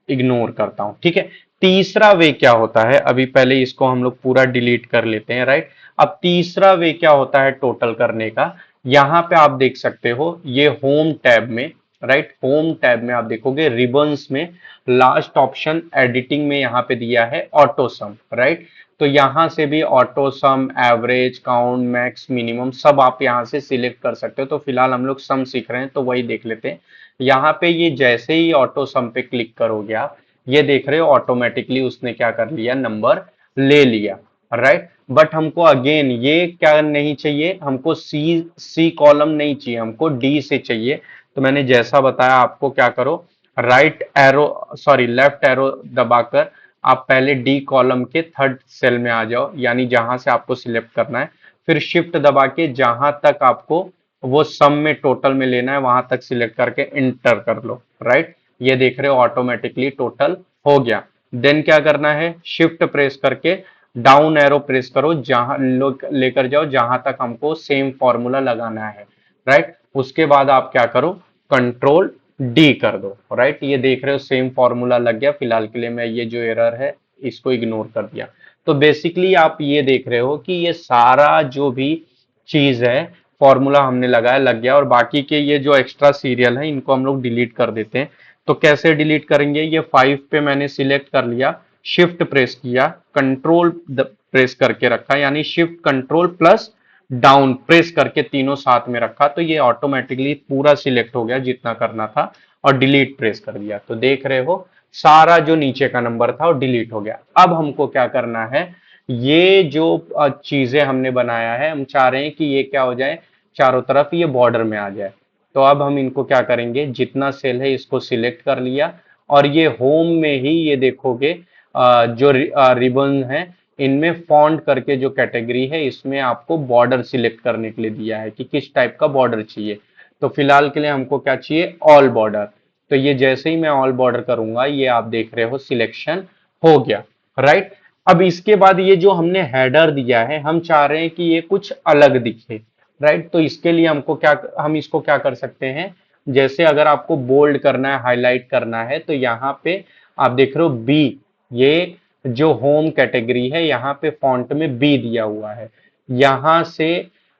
इग्नोर करता हूं, ठीक है। तीसरा वे क्या होता है, अभी पहले इसको हम लोग पूरा डिलीट कर लेते हैं, राइट। अब तीसरा वे क्या होता है टोटल करने का, यहां पे आप देख सकते हो ये होम टैब में, राइट, होम टैब में आप देखोगे रिबन्स में लास्ट ऑप्शन एडिटिंग में यहाँ पे दिया है ऑटो सम, राइट। तो यहां से भी ऑटो सम, एवरेज, काउंट, मैक्स, मिनिमम सब आप यहां से सिलेक्ट कर सकते हो। तो फिलहाल हम लोग सम सीख रहे हैं तो वही देख लेते हैं। यहाँ पे ये जैसे ही ऑटो सम पे क्लिक करोगे आप, ये देख रहे हो ऑटोमेटिकली उसने क्या कर लिया, नंबर ले लिया, राइट। बट हमको अगेन ये क्या नहीं चाहिए, हमको सी कॉलम नहीं चाहिए, हमको डी से चाहिए। तो मैंने जैसा बताया आपको क्या करो, right arrow sorry left arrow दबाकर आप पहले डी कॉलम के थर्ड सेल में आ जाओ, यानी जहां से आपको सिलेक्ट करना है। फिर शिफ्ट दबा के जहां तक आपको वो सम में टोटल में लेना है वहां तक सिलेक्ट करके इंटर कर लो, राइट। ये देख रहे हो ऑटोमेटिकली टोटल हो गया। देन क्या करना है, शिफ्ट प्रेस करके डाउन एरो प्रेस करो, जहां लोग लेकर जाओ जहां तक हमको सेम फॉर्मूला लगाना है, राइट। उसके बाद आप क्या करो, कंट्रोल डी कर दो, राइट। ये देख रहे हो सेम फॉर्मूला लग गया। फिलहाल के लिए मैं ये जो एरर है इसको इग्नोर कर दिया। तो बेसिकली आप ये देख रहे हो कि ये सारा जो भी चीज है फॉर्मूला हमने लगाया लग गया, और बाकी के ये जो एक्स्ट्रा सीरियल है इनको हम लोग डिलीट कर देते हैं। तो कैसे डिलीट करेंगे, ये 5 पे मैंने सिलेक्ट कर लिया, शिफ्ट प्रेस किया, कंट्रोल प्रेस करके रखा, यानी shift control plus down press करके तीनों साथ में रखा, तो ये ऑटोमेटिकली पूरा सिलेक्ट हो गया जितना करना था, और डिलीट प्रेस कर दिया। तो देख रहे हो सारा जो नीचे का नंबर था वो डिलीट हो गया। अब हमको क्या करना है, ये जो चीजें हमने बनाया है हम चाह रहे हैं कि ये क्या हो जाए, चारों तरफ ये बॉर्डर में आ जाए। तो अब हम इनको क्या करेंगे, जितना सेल है इसको सिलेक्ट कर लिया, और ये होम में ही ये देखोगे जो रिबन है इनमें फॉन्ट करके जो कैटेगरी है इसमें आपको बॉर्डर सिलेक्ट करने के लिए दिया है कि किस टाइप का बॉर्डर चाहिए। तो फिलहाल के लिए हमको क्या चाहिए, ऑल बॉर्डर। तो ये जैसे ही मैं ऑल बॉर्डर करूंगा ये आप देख रहे हो सिलेक्शन हो गया, राइट। अब इसके बाद ये जो हमने हेडर दिया है हम चाह रहे हैं कि ये कुछ अलग दिखे, राइट। तो इसके लिए हमको क्या, हम इसको क्या कर सकते हैं, जैसे अगर आपको बोल्ड करना है, हाईलाइट करना है, तो यहाँ पे आप देख रहे हो बी, ये जो होम कैटेगरी है यहाँ पे फॉन्ट में बी दिया हुआ है। यहां से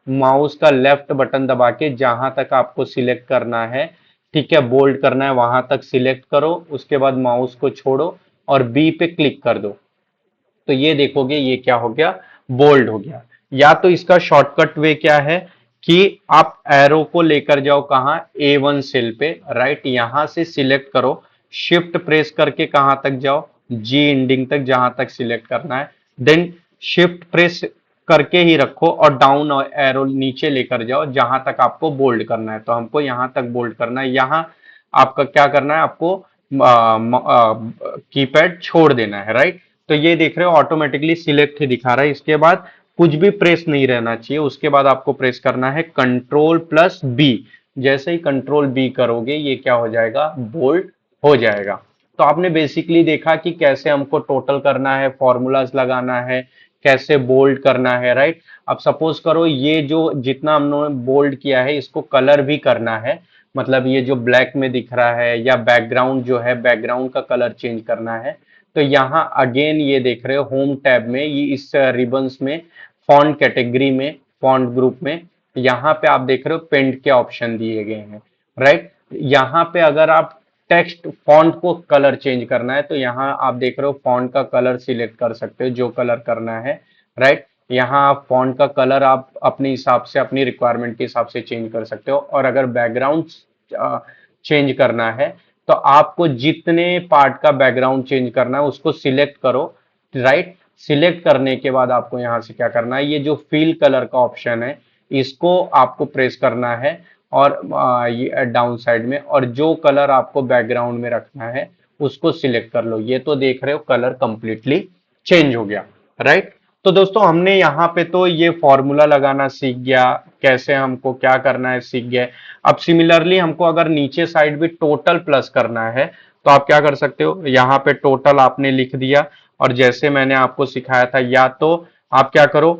माउस का लेफ्ट बटन दबा के जहां तक आपको सिलेक्ट करना है, ठीक है, बोल्ड करना है वहां तक सिलेक्ट करो, उसके बाद माउस को छोड़ो और बी पे क्लिक कर दो। तो ये देखोगे ये क्या हो गया, बोल्ड हो गया। या तो इसका शॉर्टकट वे क्या है कि आप एरो को लेकर जाओ कहां, A1 सेल पे, राइट, यहां से सिलेक्ट करो, शिफ्ट प्रेस करके कहां तक जाओ, जी एंडिंग तक जहां तक सिलेक्ट करना है, देन शिफ्ट प्रेस करके ही रखो और डाउन एरो नीचे लेकर जाओ जहां तक आपको बोल्ड करना है। तो हमको यहां तक बोल्ड करना है, यहां आपका क्या करना है, आपको कीपैड छोड़ देना है, राइट। तो ये देख रहे हो ऑटोमेटिकली सिलेक्ट ही दिखा रहा है। इसके बाद कुछ भी प्रेस नहीं रहना चाहिए, उसके बाद आपको प्रेस करना है कंट्रोल प्लस बी। जैसे ही कंट्रोल बी करोगे ये क्या हो जाएगा, बोल्ड हो जाएगा। तो आपने बेसिकली देखा कि कैसे हमको टोटल करना है, फॉर्मूलाज लगाना है, कैसे बोल्ड करना है, राइट। अब सपोज करो ये जो जितना हमने बोल्ड किया है इसको कलर भी करना है, मतलब ये जो ब्लैक में दिख रहा है या बैकग्राउंड जो है बैकग्राउंड का कलर चेंज करना है। तो यहाँ अगेन ये देख रहे हो होम टैब में ये इस रिबन्स में फॉन्ट कैटेगरी में फॉन्ट ग्रुप में यहाँ पे आप देख रहे हो पेंट के ऑप्शन दिए गए हैं, राइट। यहाँ पे अगर आप टेक्स्ट फॉन्ट को कलर चेंज करना है तो यहाँ आप देख रहे हो फॉन्ट का कलर सिलेक्ट कर सकते हो जो कलर करना है, राइट। यहाँ आप फॉन्ट का कलर आप अपने हिसाब से, अपनी रिक्वायरमेंट के हिसाब से चेंज कर सकते हो। और अगर बैकग्राउंड चेंज करना है तो आपको जितने पार्ट का बैकग्राउंड चेंज करना है उसको सिलेक्ट करो, राइट। सिलेक्ट करने के बाद आपको यहाँ से क्या करना है, ये जो फिल कलर का ऑप्शन है इसको आपको प्रेस करना है, और ये डाउन साइड में, और जो कलर आपको बैकग्राउंड में रखना है उसको सिलेक्ट कर लो। ये तो देख रहे हो कलर कंप्लीटली चेंज हो गया, राइट। तो दोस्तों हमने यहाँ पे तो ये फॉर्मूला लगाना सीख गया, कैसे हमको क्या करना है सीख गए। अब सिमिलरली हमको अगर नीचे साइड भी टोटल प्लस करना है तो आप क्या कर सकते हो, यहाँ पे टोटल आपने लिख दिया, और जैसे मैंने आपको सिखाया था, या तो आप क्या करो,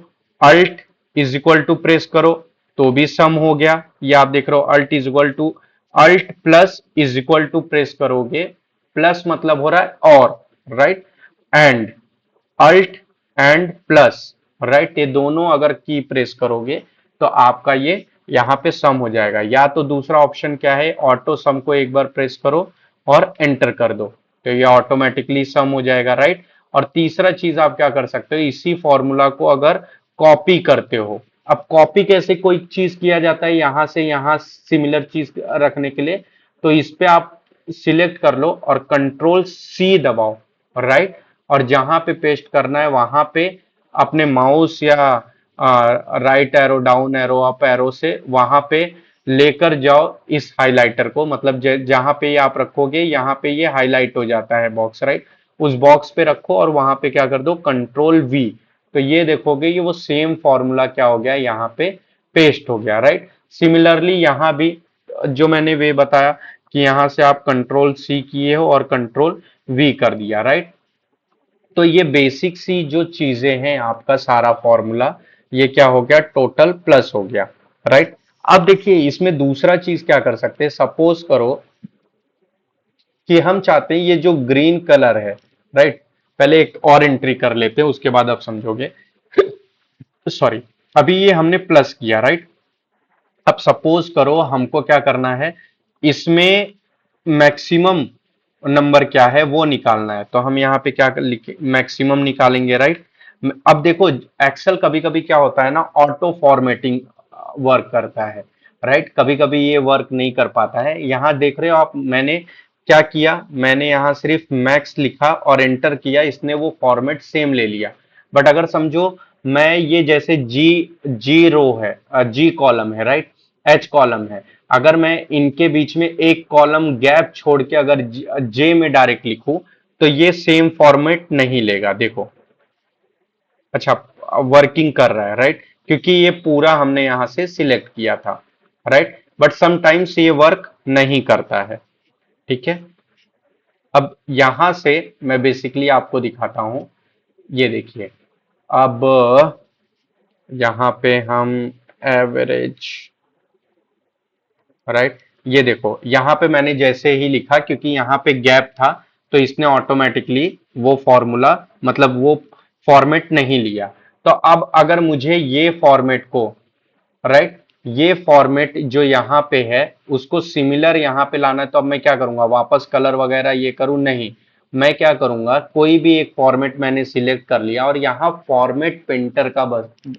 alt is equal to press करो तो भी सम हो गया। या आप देख रहे हो alt is equal to, alt plus is equal to press करोगे, प्लस मतलब हो रहा है और, right, and, alt and plus, right, ये दोनों अगर की प्रेस करोगे तो आपका ये यहाँ पे सम हो जाएगा। या तो दूसरा ऑप्शन क्या है, ऑटो सम को एक बार प्रेस करो और एंटर कर दो तो ये ऑटोमेटिकली सम हो जाएगा, राइट। और तीसरा चीज आप क्या कर सकते हो, इसी फॉर्मूला को अगर कॉपी करते हो, अब कॉपी कैसे कोई चीज किया जाता है यहां से यहां सिमिलर चीज रखने के लिए, तो इस पे आप सिलेक्ट कर लो और कंट्रोल सी दबाओ, राइट। और जहां पे पेस्ट करना है वहां पे अपने माउस या right arrow, down arrow, up arrow से वहां पे लेकर जाओ इस हाइलाइटर को, मतलब जहां पे ये आप रखोगे यहाँ पे ये हाईलाइट हो जाता है बॉक्स, राइट। उस बॉक्स पे रखो और वहां पे क्या कर दो, कंट्रोल वी, तो ये देखोगे ये वो सेम फॉर्मूला क्या हो गया यहाँ पे पेस्ट हो गया, राइट। सिमिलरली यहाँ भी जो मैंने वे बताया कि यहाँ से आप कंट्रोल सी किए हो और कंट्रोल वी कर दिया, राइट। तो ये बेसिक सी जो चीजें हैं, आपका सारा फॉर्मूला ये क्या हो गया, टोटल प्लस हो गया, राइट। अब देखिए इसमें दूसरा चीज क्या कर सकते हैं, सपोज करो कि हम चाहते हैं ये जो ग्रीन कलर है, राइट, पहले एक और एंट्री कर लेते हैं उसके बाद आप समझोगे। सॉरी, अभी ये हमने प्लस किया, राइट। अब सपोज करो हमको क्या करना है, इसमें मैक्सिमम नंबर क्या है वो निकालना है, तो हम यहाँ पे क्या लिखे, मैक्सिमम निकालेंगे, राइट। अब देखो एक्सेल कभी कभी क्या होता है ना, ऑटो फॉर्मेटिंग वर्क करता है, राइट, कभी कभी ये वर्क नहीं कर पाता है। यहाँ देख रहे हो आप, मैंने क्या किया, मैंने यहाँ सिर्फ मैक्स लिखा और एंटर किया, इसने वो फॉर्मेट सेम ले लिया। बट अगर समझो मैं ये जैसे जी, जी रो है, जी कॉलम है, राइट, एच कॉलम है, अगर मैं इनके बीच में एक कॉलम गैप छोड़ के अगर जे में डायरेक्ट लिखूं तो ये सेम फॉर्मेट नहीं लेगा, देखो। अच्छा, वर्किंग कर रहा है, राइट, क्योंकि ये पूरा हमने यहां से सिलेक्ट किया था, राइट। बट समटाइम्स ये वर्क नहीं करता है, ठीक है। अब यहां से मैं बेसिकली आपको दिखाता हूं, ये देखिए। अब यहाँ पे हम एवरेज, राइट, ये देखो यहाँ पे मैंने जैसे ही लिखा, क्योंकि यहाँ पे गैप था तो इसने ऑटोमेटिकली वो फॉर्मूला, मतलब वो फॉर्मेट नहीं लिया। तो अब अगर मुझे ये फॉर्मेट को, राइट, ये फॉर्मेट जो यहाँ पे है उसको सिमिलर यहाँ पे लाना है, तो अब मैं क्या करूंगा, वापस कलर वगैरह ये करूं, नहीं, मैं क्या करूंगा, कोई भी एक फॉर्मेट मैंने सिलेक्ट कर लिया और यहाँ फॉर्मेट पेंटर का बस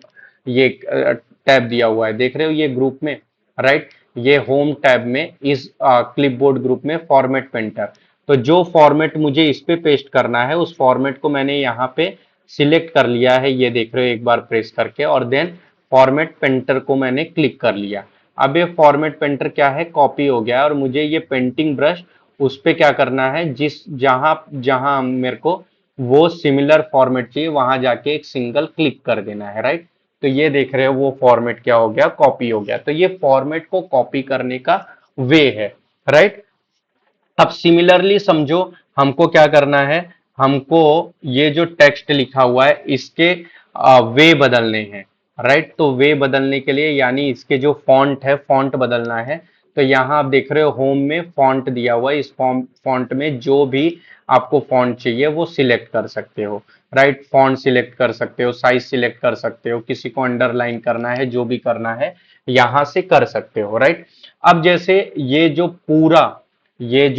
ये टैब दिया हुआ है, देख रहे हो ये ग्रुप में, राइट, ये होम टैब में इस क्लिपबोर्ड ग्रुप में फॉर्मेट पेंटर। तो जो फॉर्मेट मुझे इस पे पेस्ट करना है उस फॉर्मेट को मैंने यहाँ पे सिलेक्ट कर लिया है, ये देख रहे हो एक बार प्रेस करके, और देन फॉर्मेट पेंटर को मैंने क्लिक कर लिया। अब ये फॉर्मेट पेंटर क्या है, कॉपी हो गया, और मुझे ये पेंटिंग ब्रश उस पे क्या करना है, जिस जहां जहां मेरे को वो सिमिलर फॉर्मेट चाहिए वहां जाके एक सिंगल क्लिक कर देना है, राइट। तो ये देख रहे हो वो फॉर्मेट क्या हो गया, कॉपी हो गया। तो ये फॉर्मेट को कॉपी करने का वे है, राइट। अब सिमिलरली समझो हमको क्या करना है, हमको ये जो टेक्स्ट लिखा हुआ है इसके वे बदलने हैं, राइट। तो वे बदलने के लिए यानी इसके जो फॉन्ट है, फॉन्ट बदलना है, तो यहाँ आप देख रहे हो होम में फॉन्ट दिया हुआ है, इस फॉन्ट में जो भी आपको फॉन्ट चाहिए वो सिलेक्ट कर सकते हो, राइट। फॉन्ट सिलेक्ट कर सकते हो, साइज सिलेक्ट कर सकते हो, किसी को अंडरलाइन करना है, जो भी करना है यहाँ से कर सकते हो, राइट। अब जैसे ये जो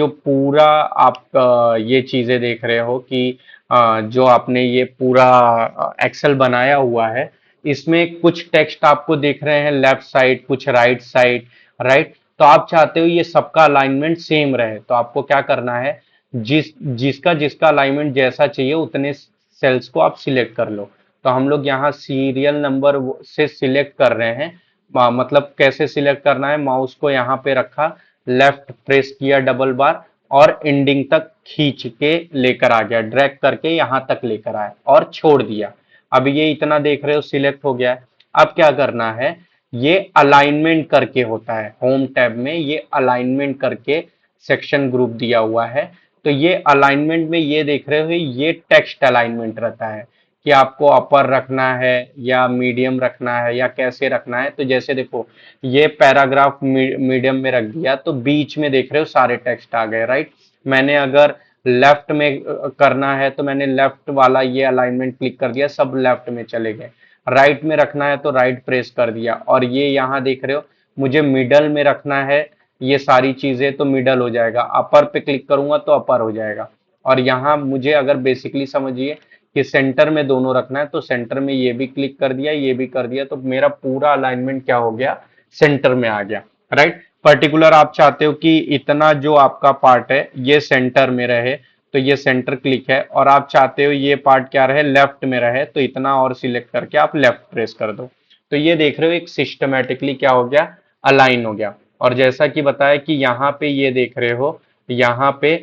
पूरा आप ये चीजें देख रहे हो कि जो आपने ये पूरा एक्सेल बनाया हुआ है, इसमें कुछ टेक्स्ट आपको दिख रहे हैं लेफ्ट साइड, कुछ राइट साइड, राइट। तो आप चाहते हो ये सबका अलाइनमेंट सेम रहे, तो आपको क्या करना है, जिसका जिसका अलाइनमेंट जैसा चाहिए उतने सेल्स को आप सिलेक्ट कर लो। तो हम लोग यहाँ सीरियल नंबर से सिलेक्ट कर रहे हैं। मतलब कैसे सिलेक्ट करना है, माउस को यहाँ पे रखा, लेफ्ट प्रेस किया डबल बार, और एंडिंग तक खींच के लेकर आ गया, ड्रैग करके यहाँ तक लेकर आया और छोड़ दिया। अब ये इतना देख रहे हो सिलेक्ट हो गया है। अब क्या करना है, ये अलाइनमेंट करके होता है, होम टैब में ये अलाइनमेंट करके सेक्शन ग्रुप दिया हुआ है। तो ये अलाइनमेंट में ये देख रहे हो, ये टेक्स्ट अलाइनमेंट रहता है कि आपको अपर रखना है या मीडियम रखना है या कैसे रखना है। तो जैसे देखो, ये पैराग्राफ मीडियम में रख दिया तो बीच में देख रहे हो सारे टेक्स्ट आ गए, राइट। मैंने अगर लेफ्ट में करना है तो मैंने लेफ्ट वाला ये अलाइनमेंट क्लिक कर दिया, सब लेफ्ट में चले गए। राइट में रखना है तो राइट प्रेस कर दिया, और ये यहाँ देख रहे हो मुझे मिडल में रखना है ये सारी चीजें, तो मिडल हो जाएगा। अपर पे क्लिक करूंगा तो अपर हो जाएगा। और यहाँ मुझे अगर बेसिकली समझिए कि सेंटर में दोनों रखना है, तो सेंटर में ये भी क्लिक कर दिया, ये भी कर दिया, तो मेरा पूरा अलाइनमेंट क्या हो गया, सेंटर में आ गया, राइट। पर्टिकुलर आप चाहते हो कि इतना जो आपका पार्ट है ये सेंटर में रहे, तो ये सेंटर क्लिक है, और आप चाहते हो ये पार्ट क्या रहे, लेफ्ट में रहे, तो इतना और सिलेक्ट करके आप लेफ्ट प्रेस कर दो। तो ये देख रहे हो एक सिस्टमेटिकली क्या हो गया, अलाइन हो गया। और जैसा कि बताया कि यहाँ पे ये देख रहे हो, यहाँ पे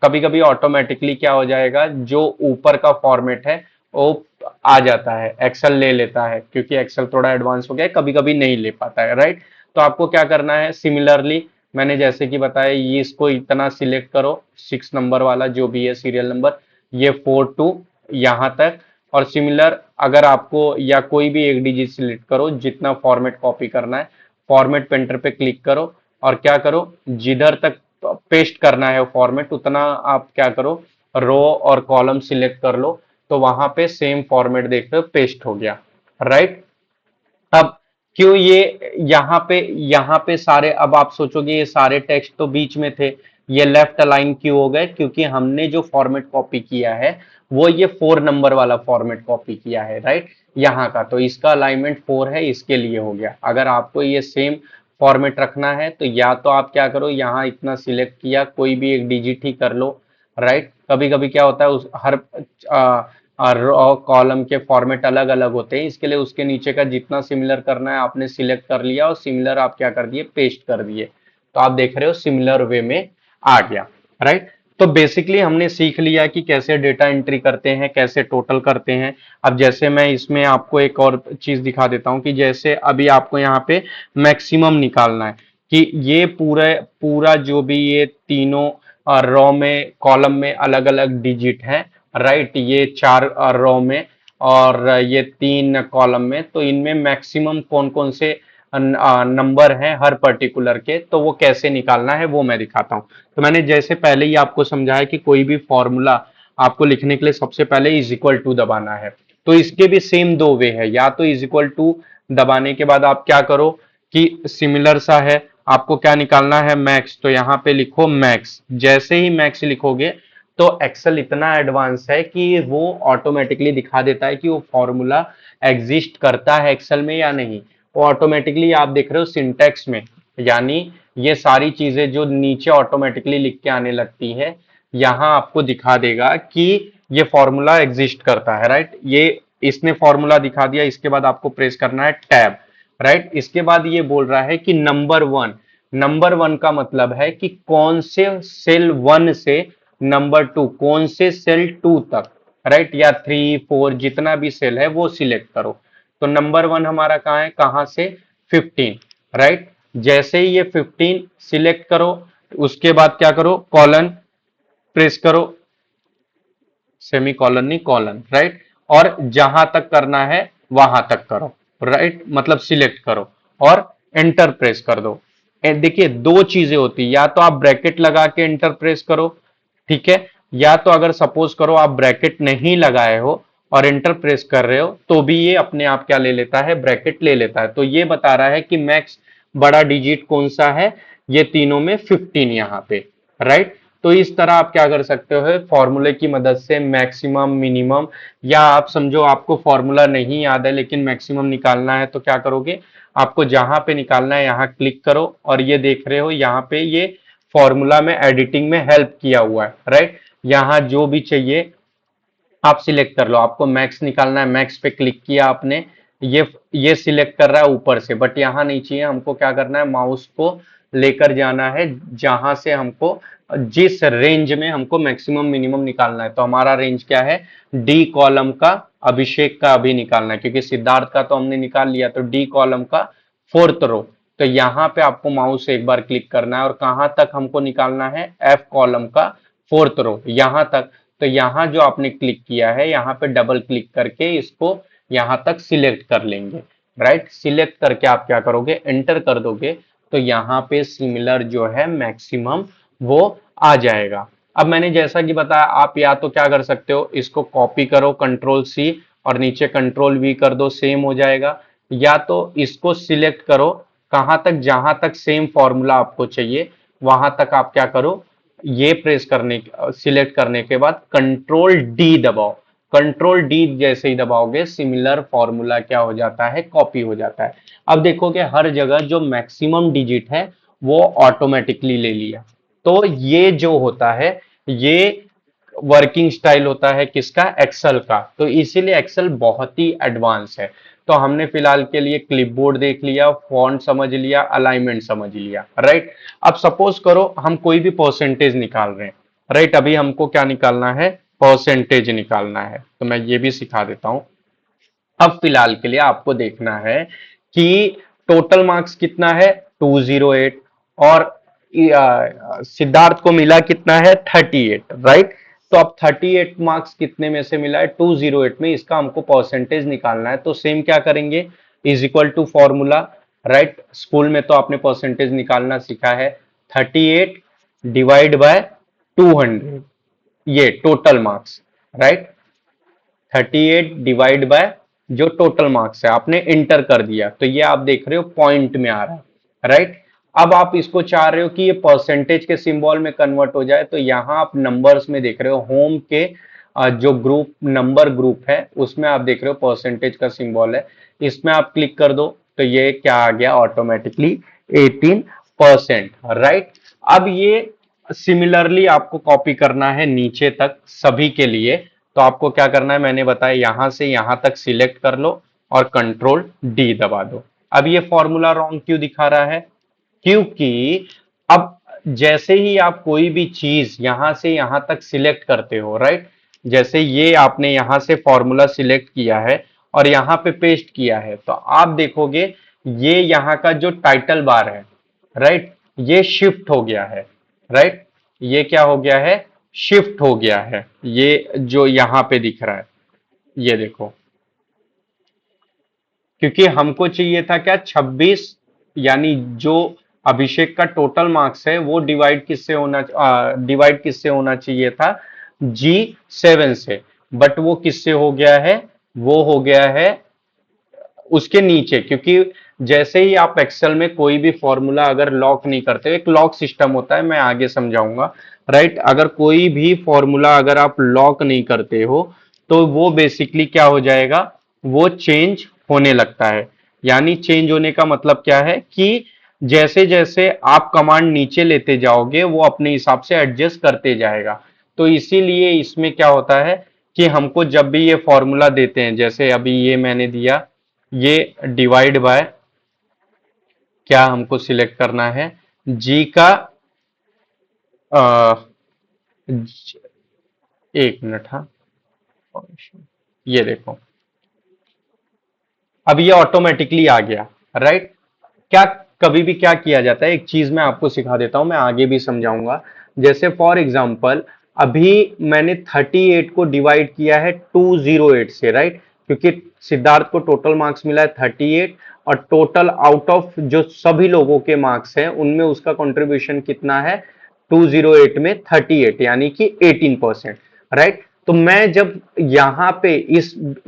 कभी कभी ऑटोमेटिकली क्या हो जाएगा, जो ऊपर का फॉर्मेट है वो आ जाता है, एक्सेल ले लेता है, क्योंकि एक्सेल थोड़ा एडवांस हो गया है, कभी कभी नहीं ले पाता है, राइट। तो आपको क्या करना है, सिमिलरली मैंने जैसे कि बताया, ये इसको इतना सिलेक्ट करो, 6 नंबर वाला जो भी है सीरियल नंबर, ये 4 to यहाँ तक। और सिमिलर अगर आपको या कोई भी एक डिजिट सिलेक्ट करो, जितना फॉर्मेट कॉपी करना है, फॉर्मेट पेंटर पे क्लिक करो, और क्या करो, जिधर तक पेस्ट करना है फॉर्मेट उतना आप क्या करो, रो और कॉलम सिलेक्ट कर लो, तो वहां पे सेम फॉर्मेट देख रहे हो पेस्ट हो गया, राइट। अब क्यों ये यहाँ पे सारे, अब आप सोचोगे ये सारे टेक्स्ट तो बीच में थे, ये लेफ्ट अलाइन क्यों हो गए, क्योंकि हमने जो फॉर्मेट कॉपी किया है वो ये 4 नंबर वाला फॉर्मेट कॉपी किया है, राइट। यहाँ का तो इसका अलाइनमेंट 4 है, इसके लिए हो गया। अगर आपको ये सेम फॉर्मेट रखना है तो या तो आप क्या करो, यहाँ इतना सिलेक्ट किया, कोई भी एक डिजिट ही कर लो, राइट। कभी कभी क्या होता है, उस हर रो कॉलम के फॉर्मेट अलग अलग होते हैं, इसके लिए उसके नीचे का जितना सिमिलर करना है आपने सिलेक्ट कर लिया, और सिमिलर आप क्या कर दिए, पेस्ट कर दिए, तो आप देख रहे हो सिमिलर वे में आ गया, राइट। तो बेसिकली हमने सीख लिया कि कैसे डेटा एंट्री करते हैं, कैसे टोटल करते हैं। अब जैसे मैं इसमें आपको एक और चीज दिखा देता हूं कि जैसे अभी आपको यहाँ पे मैक्सिमम निकालना है कि ये पूरा पूरा जो भी ये तीनों रो में कॉलम में अलग अलग डिजिट है, राइट। ये 4 रो में और ये 3 कॉलम में, तो इनमें मैक्सिमम कौन कौन से नंबर हैं हर पर्टिकुलर के, तो वो कैसे निकालना है वो मैं दिखाता हूँ। तो मैंने जैसे पहले ही आपको समझाया कि कोई भी फॉर्मूला आपको लिखने के लिए सबसे पहले इज इक्वल टू दबाना है। तो इसके भी सेम 2 वे है, या तो इज इक्वल टू दबाने के बाद आप क्या करो कि सिमिलर सा है, आपको क्या निकालना है, मैक्स, तो यहाँ पे लिखो मैक्स। जैसे ही मैक्स लिखोगे तो एक्सेल इतना एडवांस है कि वो ऑटोमेटिकली दिखा देता है कि वो फॉर्मूला एग्जिस्ट करता है एक्सेल में या नहीं। वो ऑटोमेटिकली आप देख रहे हो सिंटेक्स में, यानी ये सारी चीजें जो नीचे ऑटोमेटिकली लिख के आने लगती है, यहाँ आपको दिखा देगा कि ये फॉर्मूला एग्जिस्ट करता है, राइट। ये इसने फॉर्मूला दिखा दिया, इसके बाद आपको प्रेस करना है टैब, राइट। इसके बाद ये बोल रहा है कि नंबर 1, नंबर 1 का मतलब है कि कौन से सेल 1 से नंबर 2, कौन से सेल 2 तक, राइट, या 3 4 जितना भी सेल है वो सिलेक्ट करो। तो नंबर 1 हमारा कहाँ है, कहाँ से, 15, राइट। जैसे ही ये 15 सिलेक्ट करो, उसके बाद क्या करो, कॉलन प्रेस करो, सेमी कॉलन नहीं कॉलन, राइट। और जहां तक करना है वहां तक करो, राइट, मतलब सिलेक्ट करो और एंटर प्रेस कर दो। देखिए 2 चीजें होती है, या तो आप ब्रैकेट लगा के एंटर प्रेस करो, ठीक है, या तो अगर सपोज करो आप ब्रैकेट नहीं लगाए हो और एंटर प्रेस कर रहे हो, तो भी ये अपने आप क्या ले लेता है, ब्रैकेट ले लेता है। तो ये बता रहा है कि मैक्स बड़ा डिजिट कौन सा है, ये तीनों में 15 यहाँ पे, राइट। तो इस तरह आप क्या कर सकते हो, फॉर्मूले की मदद से मैक्सिमम मिनिमम, या आप समझो आपको फॉर्मूला नहीं याद है लेकिन मैक्सिमम निकालना है, तो क्या करोगे, आपको जहां पे निकालना है यहाँ क्लिक करो, और ये देख रहे हो यहाँ पे ये फॉर्मूला में एडिटिंग में हेल्प किया हुआ है, राइट। यहाँ जो भी चाहिए आप सिलेक्ट कर लो, आपको मैक्स निकालना है, मैक्स पे क्लिक किया आपने, ये सिलेक्ट कर रहा है ऊपर से, बट यहाँ नहीं चाहिए हमको, क्या करना है, माउस को लेकर जाना है जहां से हमको, जिस रेंज में हमको मैक्सिमम मिनिमम निकालना है। तो हमारा रेंज क्या है, डी कॉलम का, अभिषेक का अभी निकालना है, क्योंकि सिद्धार्थ का तो हमने निकाल लिया, तो डी कॉलम का फोर्थ रो। तो यहाँ पे आपको माउस से एक बार क्लिक करना है, और कहां तक हमको निकालना है, एफ कॉलम का फोर्थ रो, यहां तक। तो यहाँ जो आपने क्लिक किया है, यहाँ पे डबल क्लिक करके इसको यहाँ तक सिलेक्ट कर लेंगे, राइट। सिलेक्ट करके आप क्या करोगे, एंटर कर दोगे, तो यहाँ पे सिमिलर जो है मैक्सिमम वो आ जाएगा। अब मैंने जैसा कि बताया, आप या तो क्या कर सकते हो, इसको कॉपी करो कंट्रोल सी, और नीचे कंट्रोल वी कर दो, सेम हो जाएगा। या तो इसको सिलेक्ट करो, कहां तक, जहां तक सेम फॉर्मूला आपको चाहिए वहां तक आप क्या करो, ये प्रेस करने, सिलेक्ट करने के बाद कंट्रोल डी दबाओ। कंट्रोल डी जैसे ही दबाओगे, सिमिलर फॉर्मूला क्या हो जाता है, कॉपी हो जाता है। अब देखोगे हर जगह जो मैक्सिमम डिजिट है वो ऑटोमेटिकली ले लिया। तो ये जो होता है, ये वर्किंग स्टाइल होता है किसका, एक्सेल का। तो इसीलिए एक्सेल बहुत ही एडवांस है। तो हमने फिलहाल के लिए क्लिपबोर्ड देख लिया, फॉन्ट समझ लिया, अलाइनमेंट समझ लिया, राइट। अब सपोज करो हम कोई भी परसेंटेज निकाल रहे हैं, राइट। अभी हमको क्या निकालना है, परसेंटेज निकालना है, तो मैं ये भी सिखा देता हूं। अब फिलहाल के लिए आपको देखना है कि टोटल मार्क्स कितना है, 208, और सिद्धार्थ को मिला कितना है, 38, राइट। तो अब 38 मार्क्स कितने में से मिला है, 208 में, इसका हमको परसेंटेज निकालना है। तो सेम क्या करेंगे, is equal to formula, right. School में तो आपने परसेंटेज निकालना सीखा है, 38 डिवाइड बाय 200, ये total marks, right. 38 divide by जो टोटल मार्क्स है, आपने इंटर कर दिया, तो ये आप देख रहे हो पॉइंट में आ रहा है, राइट। अब आप इसको चाह रहे हो कि ये परसेंटेज के सिंबल में कन्वर्ट हो जाए, तो यहां आप नंबर्स में देख रहे हो, होम के जो ग्रुप नंबर ग्रुप है उसमें आप देख रहे हो परसेंटेज का सिंबल है, इसमें आप क्लिक कर दो, तो ये क्या आ गया, ऑटोमेटिकली 18%, राइट। अब ये सिमिलरली आपको कॉपी करना है नीचे तक सभी के लिए। तो आपको क्या करना है, मैंने बताया, यहां से यहां तक सिलेक्ट कर लो और कंट्रोल डी दबा दो। अब ये फॉर्मूला रॉन्ग क्यों दिखा रहा है, क्योंकि अब जैसे ही आप कोई भी चीज यहां से यहां तक सिलेक्ट करते हो, राइट, जैसे ये आपने यहां से फॉर्मूला सिलेक्ट किया है और यहां पे पेस्ट किया है, तो आप देखोगे ये यहाँ का जो टाइटल बार है, राइट, ये शिफ्ट हो गया है, राइट। ये क्या हो गया है, शिफ्ट हो गया है, ये जो यहां पे दिख रहा है, ये देखो, क्योंकि हमको चाहिए था क्या, 26, यानी जो अभिषेक का टोटल मार्क्स है वो डिवाइड किससे होना चाहिए था, G7 से, बट वो किससे हो गया है, वो हो गया है उसके नीचे। क्योंकि जैसे ही आप एक्सेल में कोई भी फॉर्मूला अगर लॉक नहीं करते, एक लॉक सिस्टम होता है, मैं आगे समझाऊंगा, राइट। अगर कोई भी फॉर्मूला अगर आप लॉक नहीं करते हो, तो वो बेसिकली क्या हो जाएगा, वो चेंज होने लगता है। यानी चेंज होने का मतलब क्या है कि जैसे जैसे आप कमांड नीचे लेते जाओगे वो अपने हिसाब से एडजस्ट करते जाएगा। तो इसीलिए इसमें क्या होता है कि हमको जब भी ये फॉर्मूला देते हैं, जैसे अभी ये मैंने दिया, ये डिवाइड बाय, क्या हमको सिलेक्ट करना है, जी का, आ, एक मिनट, हाँ, ये देखो, अब ये ऑटोमेटिकली आ गया, राइट। क्या, कभी भी क्या किया जाता है, एक चीज मैं आपको सिखा देता हूं, मैं आगे भी समझाऊंगा। जैसे फॉर एग्जांपल अभी मैंने 38 को डिवाइड किया है 208 से, राइट, क्योंकि सिद्धार्थ को टोटल मार्क्स मिला है 38, और टोटल आउट ऑफ जो सभी लोगों के मार्क्स हैं उनमें उसका कंट्रीब्यूशन कितना है, 208 में 38, यानी कि 18%, राइट। तो मैं जब यहां पे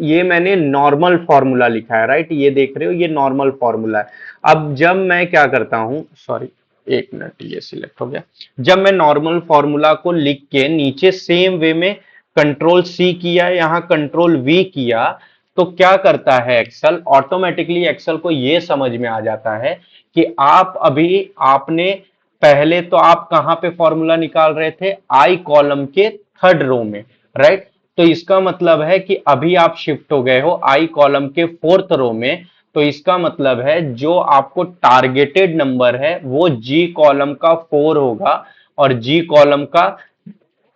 ये मैंने नॉर्मल फॉर्मूला लिखा है, राइट, ये देख रहे हो, ये नॉर्मल फॉर्मूला है। अब जब मैं क्या करता हूं, सॉरी, एक मिनट, ये सिलेक्ट हो गया। जब मैं नॉर्मल फॉर्मूला को लिख के नीचे सेम वे में कंट्रोल सी किया, यहां कंट्रोल वी किया, तो क्या करता है एक्सेल, ऑटोमेटिकली एक्सेल को ये समझ में आ जाता है कि आप अभी आपने पहले तो आप कहां पे फॉर्मूला निकाल रहे थे, आई कॉलम के थर्ड रो में, राइट। तो इसका मतलब है कि अभी आप शिफ्ट हो गए हो आई कॉलम के फोर्थ रो में। तो इसका मतलब है जो आपको टारगेटेड नंबर है वो जी कॉलम का 4 होगा, और जी कॉलम का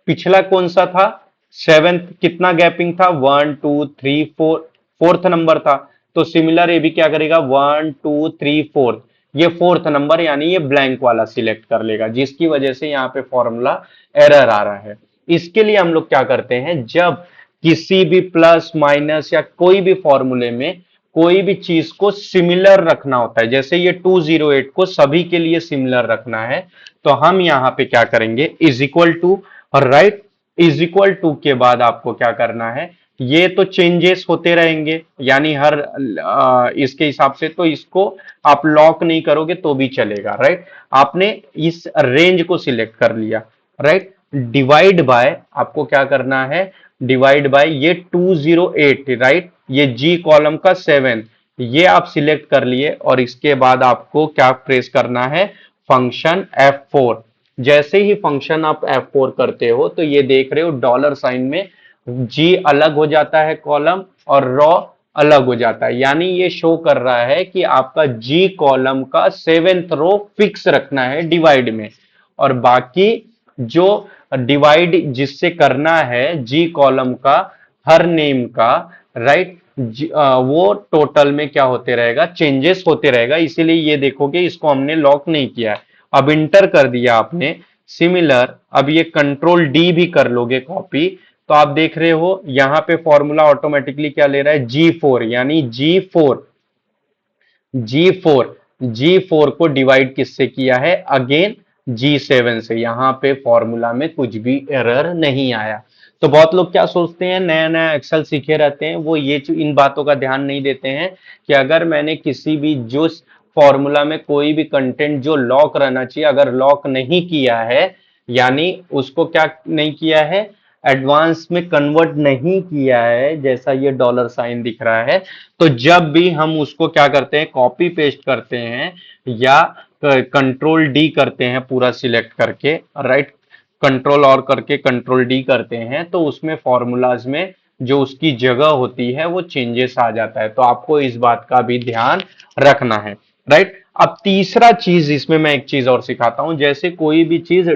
पिछला कौन सा था, सेवेंथ, कितना गैपिंग था, 1 2 3 4, फोर्थ नंबर था। तो सिमिलर ये भी क्या करेगा, 1 2 3 4, ये फोर्थ नंबर यानी ये ब्लैंक वाला सिलेक्ट कर लेगा, जिसकी वजह से यहाँ पे फॉर्मूला एरर आ रहा है। इसके लिए हम लोग क्या करते हैं, जब किसी भी प्लस माइनस या कोई भी फॉर्मूले में कोई भी चीज को सिमिलर रखना होता है, जैसे ये 208 को सभी के लिए सिमिलर रखना है, तो हम यहाँ पे क्या करेंगे, इज इक्वल टू, और राइट, इज इक्वल टू के बाद आपको क्या करना है, ये तो चेंजेस होते रहेंगे यानी हर इसके हिसाब से, तो इसको आप लॉक नहीं करोगे तो भी चलेगा, राइट। आपने इस रेंज को सिलेक्ट कर लिया, राइट। डिवाइड बाय, आपको क्या करना है, डिवाइड बाय ये 208, राइट, ये जी कॉलम का 7, ये आप सिलेक्ट कर लिए, और इसके बाद आपको क्या प्रेस करना है, फंक्शन F4। जैसे ही फंक्शन आप F4 करते हो तो ये देख रहे हो डॉलर साइन में जी अलग हो जाता है कॉलम, और रॉ अलग हो जाता है, यानी ये शो कर रहा है कि आपका जी कॉलम का 7th रो फिक्स रखना है डिवाइड में, और बाकी जो डिवाइड जिससे करना है जी कॉलम का हर नेम का, राइट, वो टोटल में क्या होते रहेगा, चेंजेस होते रहेगा, इसीलिए ये देखोगे इसको हमने लॉक नहीं किया है। अब इंटर कर दिया आपने, सिमिलर, अब ये कंट्रोल डी भी कर लोगे कॉपी, तो आप देख रहे हो यहां पे फॉर्मूला ऑटोमेटिकली क्या ले रहा है, G4, यानी जी फोर जी फोर को डिवाइड किससे किया है, अगेन G7 से। यहां पे फॉर्मूला में कुछ भी एरर नहीं आया। तो बहुत लोग क्या सोचते हैं, नया नया एक्सेल सीखे रहते हैं, वो ये इन बातों का ध्यान नहीं देते हैं कि अगर मैंने किसी भी जो फॉर्मूला में कोई भी कंटेंट जो लॉक रहना चाहिए अगर लॉक नहीं किया है, यानी उसको क्या नहीं किया है, एडवांस में कन्वर्ट नहीं किया है, जैसा ये डॉलर साइन दिख रहा है, तो जब भी हम उसको क्या करते हैं, कॉपी पेस्ट करते हैं या कंट्रोल डी करते हैं पूरा सिलेक्ट करके, राइट, कंट्रोल और करके कंट्रोल डी करते हैं, तो उसमें फॉर्मूलाज में जो उसकी जगह होती है वो चेंजेस आ जाता है। तो आपको इस बात का भी ध्यान रखना है, राइट। अब तीसरा चीज इसमें मैं एक चीज और सिखाता हूं, जैसे कोई भी चीज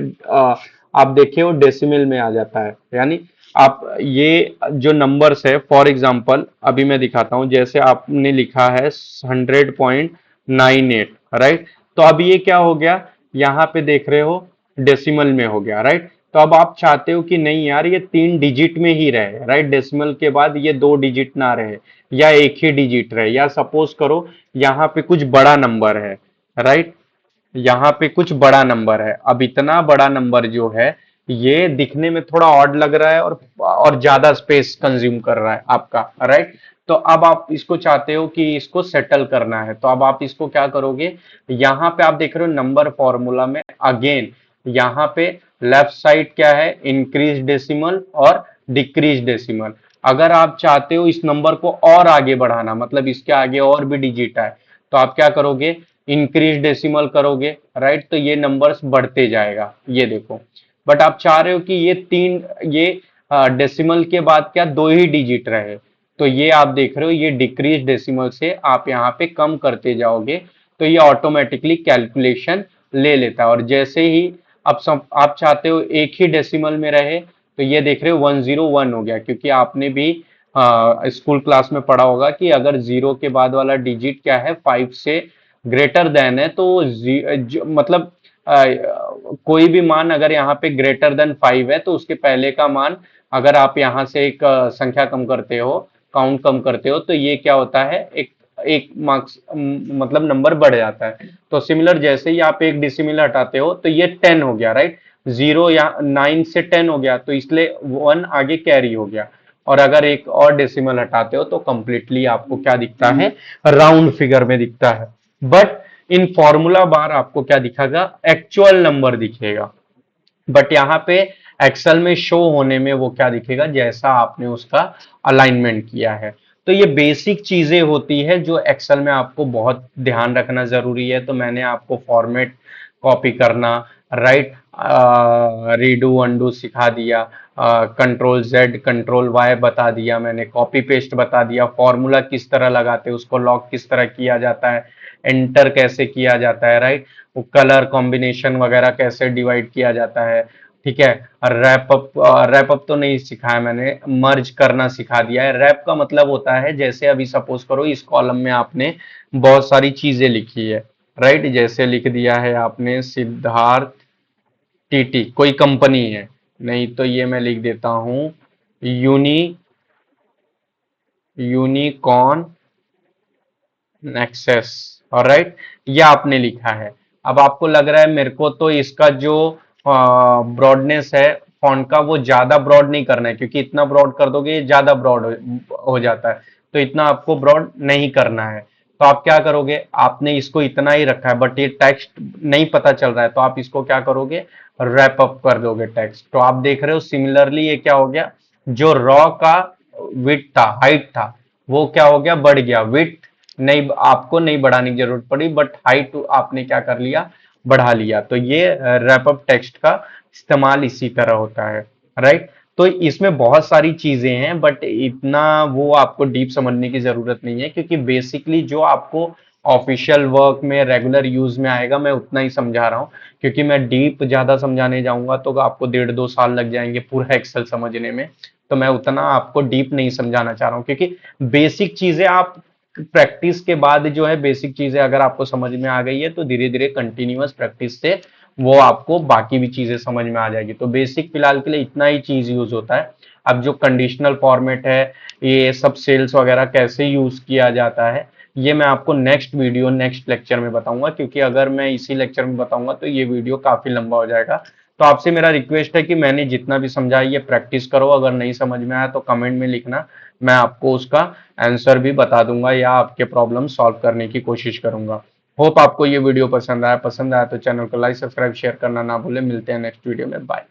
आप देखे हो डेसिमल में आ जाता है, यानी आप ये जो नंबर्स है, फॉर एग्जांपल अभी मैं दिखाता हूं, जैसे आपने लिखा है 100.98, राइट, तो अब ये क्या हो गया, यहाँ पे देख रहे हो डेसिमल में हो गया, राइट। तो अब आप चाहते हो कि नहीं यार ये 3 डिजिट में ही रहे, राइट, डेसिमल के बाद ये 2 डिजिट ना रहे, या एक ही डिजिट रहे, या सपोज करो यहाँ पे कुछ बड़ा नंबर है, राइट, यहाँ पे कुछ बड़ा नंबर है। अब इतना बड़ा नंबर जो है ये दिखने में थोड़ा ऑड लग रहा है, और ज्यादा स्पेस कंज्यूम कर रहा है आपका, राइट। तो अब आप इसको चाहते हो कि इसको सेटल करना है, तो अब आप इसको क्या करोगे, यहाँ पे आप देख रहे हो नंबर फॉर्मूला में अगेन यहाँ पे लेफ्ट साइड क्या है, इंक्रीज डेसिमल और डिक्रीज डेसिमल। अगर आप चाहते हो इस नंबर को और आगे बढ़ाना, मतलब इसके आगे और भी डिजिट आए, तो आप क्या करोगे, इंक्रीज डेसिमल करोगे, राइट, तो ये नंबर्स बढ़ते जाएगा, ये देखो। बट आप चाह रहे हो कि ये डेसिमल के बाद क्या 2 ही डिजिट रहे, तो ये आप देख रहे हो ये डिक्रीज डेसिमल से आप यहाँ पे कम करते जाओगे, तो ये ऑटोमेटिकली कैलकुलेशन ले लेता है। और जैसे ही आप चाहते हो एक ही डेसिमल में रहे, तो ये देख रहे हो 101 हो गया, क्योंकि आपने भी स्कूल क्लास में पढ़ा होगा कि अगर जीरो के बाद वाला डिजिट क्या है, 5 से ग्रेटर देन है, तो मतलब कोई भी मान अगर यहाँ पे ग्रेटर देन 5 है, तो उसके पहले का मान अगर आप यहाँ से एक संख्या कम करते हो, काउंट कम करते हो, तो ये क्या होता है, एक एक मार्क्स मतलब नंबर बढ़ जाता है। तो सिमिलर जैसे ही आप एक डिसिमल हटाते हो तो ये 10 हो गया, राइट, 0 या 9 से 10 हो गया, तो इसलिए 1 आगे कैरी हो गया। और अगर एक और डेसिमल हटाते हो तो कंप्लीटली आपको क्या दिखता है, राउंड फिगर में दिखता है। बट इन फॉर्मूला बार आपको क्या दिखेगा, एक्चुअल नंबर दिखेगा, बट यहाँ पे एक्सेल में शो होने में वो क्या दिखेगा, जैसा आपने उसका अलाइनमेंट किया है। तो ये बेसिक चीजें होती है जो एक्सेल में आपको बहुत ध्यान रखना जरूरी है। तो मैंने आपको फॉर्मेट कॉपी करना, राइट, रीडू अंडू सिखा दिया, कंट्रोल जेड कंट्रोल वाई बता दिया मैंने, कॉपी पेस्ट बता दिया, फॉर्मूला किस तरह लगाते हैं, उसको लॉक किस तरह किया जाता है, एंटर कैसे किया जाता है, राइट, वो कलर कॉम्बिनेशन वगैरह कैसे डिवाइड किया जाता है, ठीक है। रैप अप तो नहीं सिखाया मैंने, मर्ज करना सिखा दिया है। रैप का मतलब होता है, जैसे अभी सपोज करो इस कॉलम में आपने बहुत सारी चीजें लिखी है, राइट, जैसे लिख दिया है आपने सिद्धार्थ टीटी, कोई कंपनी है, नहीं तो ये मैं लिख देता हूं यूनी यूनिकॉर्न एक्सेस, और राइट, ये आपने लिखा है। अब आपको लग रहा है मेरे को तो इसका जो ब्रॉडनेस है फॉन्ट का, वो ज्यादा ब्रॉड नहीं करना है, क्योंकि इतना ब्रॉड कर दोगे ये ज्यादा ब्रॉड हो जाता है, तो इतना आपको ब्रॉड नहीं करना है। तो आप क्या करोगे, आपने इसको इतना ही रखा है, बट ये टेक्स्ट नहीं पता चल रहा है, तो आप इसको क्या करोगे, रैप अप कर दोगे टेक्स्ट। तो आप देख रहे हो सिमिलरली ये क्या हो गया, जो रॉ का विड्थ था, हाइट था, वो क्या हो गया, बढ़ गया। विड्थ नहीं, आपको नहीं बढ़ाने की जरूरत पड़ी, बट हाइट आपने क्या कर लिया, बढ़ा लिया। तो ये रैप अप टेक्स्ट का इस्तेमाल इसी तरह होता है, राइट। तो इसमें बहुत सारी चीजें हैं, बट इतना वो आपको डीप समझने की जरूरत नहीं है, क्योंकि बेसिकली जो आपको ऑफिशियल वर्क में रेगुलर यूज में आएगा मैं उतना ही समझा रहा हूँ, क्योंकि मैं डीप ज्यादा समझाने जाऊंगा तो आपको 1.5-2 साल लग जाएंगे पूरा एक्सेल समझने में। तो मैं उतना आपको डीप नहीं समझाना चाह रहा हूँ, क्योंकि बेसिक चीजें आप प्रैक्टिस के बाद जो है, बेसिक चीजें अगर आपको समझ में आ गई है तो धीरे धीरे कंटिन्यूअस प्रैक्टिस से वो आपको बाकी भी चीजें समझ में आ जाएगी। तो बेसिक फिलहाल के लिए इतना ही चीज यूज होता है। अब जो कंडीशनल फॉर्मेट है, ये सब सेल्स वगैरह कैसे यूज किया जाता है, ये मैं आपको नेक्स्ट वीडियो नेक्स्ट लेक्चर में बताऊंगा, क्योंकि अगर मैं इसी लेक्चर में बताऊंगा तो ये वीडियो काफी लंबा हो जाएगा। तो आपसे मेरा रिक्वेस्ट है कि मैंने जितना भी समझाया ये प्रैक्टिस करो, अगर नहीं समझ में आया तो कमेंट में लिखना, मैं आपको उसका आंसर भी बता दूंगा या आपके प्रॉब्लम सॉल्व करने की कोशिश करूंगा। होप आपको ये वीडियो पसंद आया तो चैनल को लाइक सब्सक्राइब शेयर करना ना भूलें। मिलते हैं नेक्स्ट वीडियो में, बाय।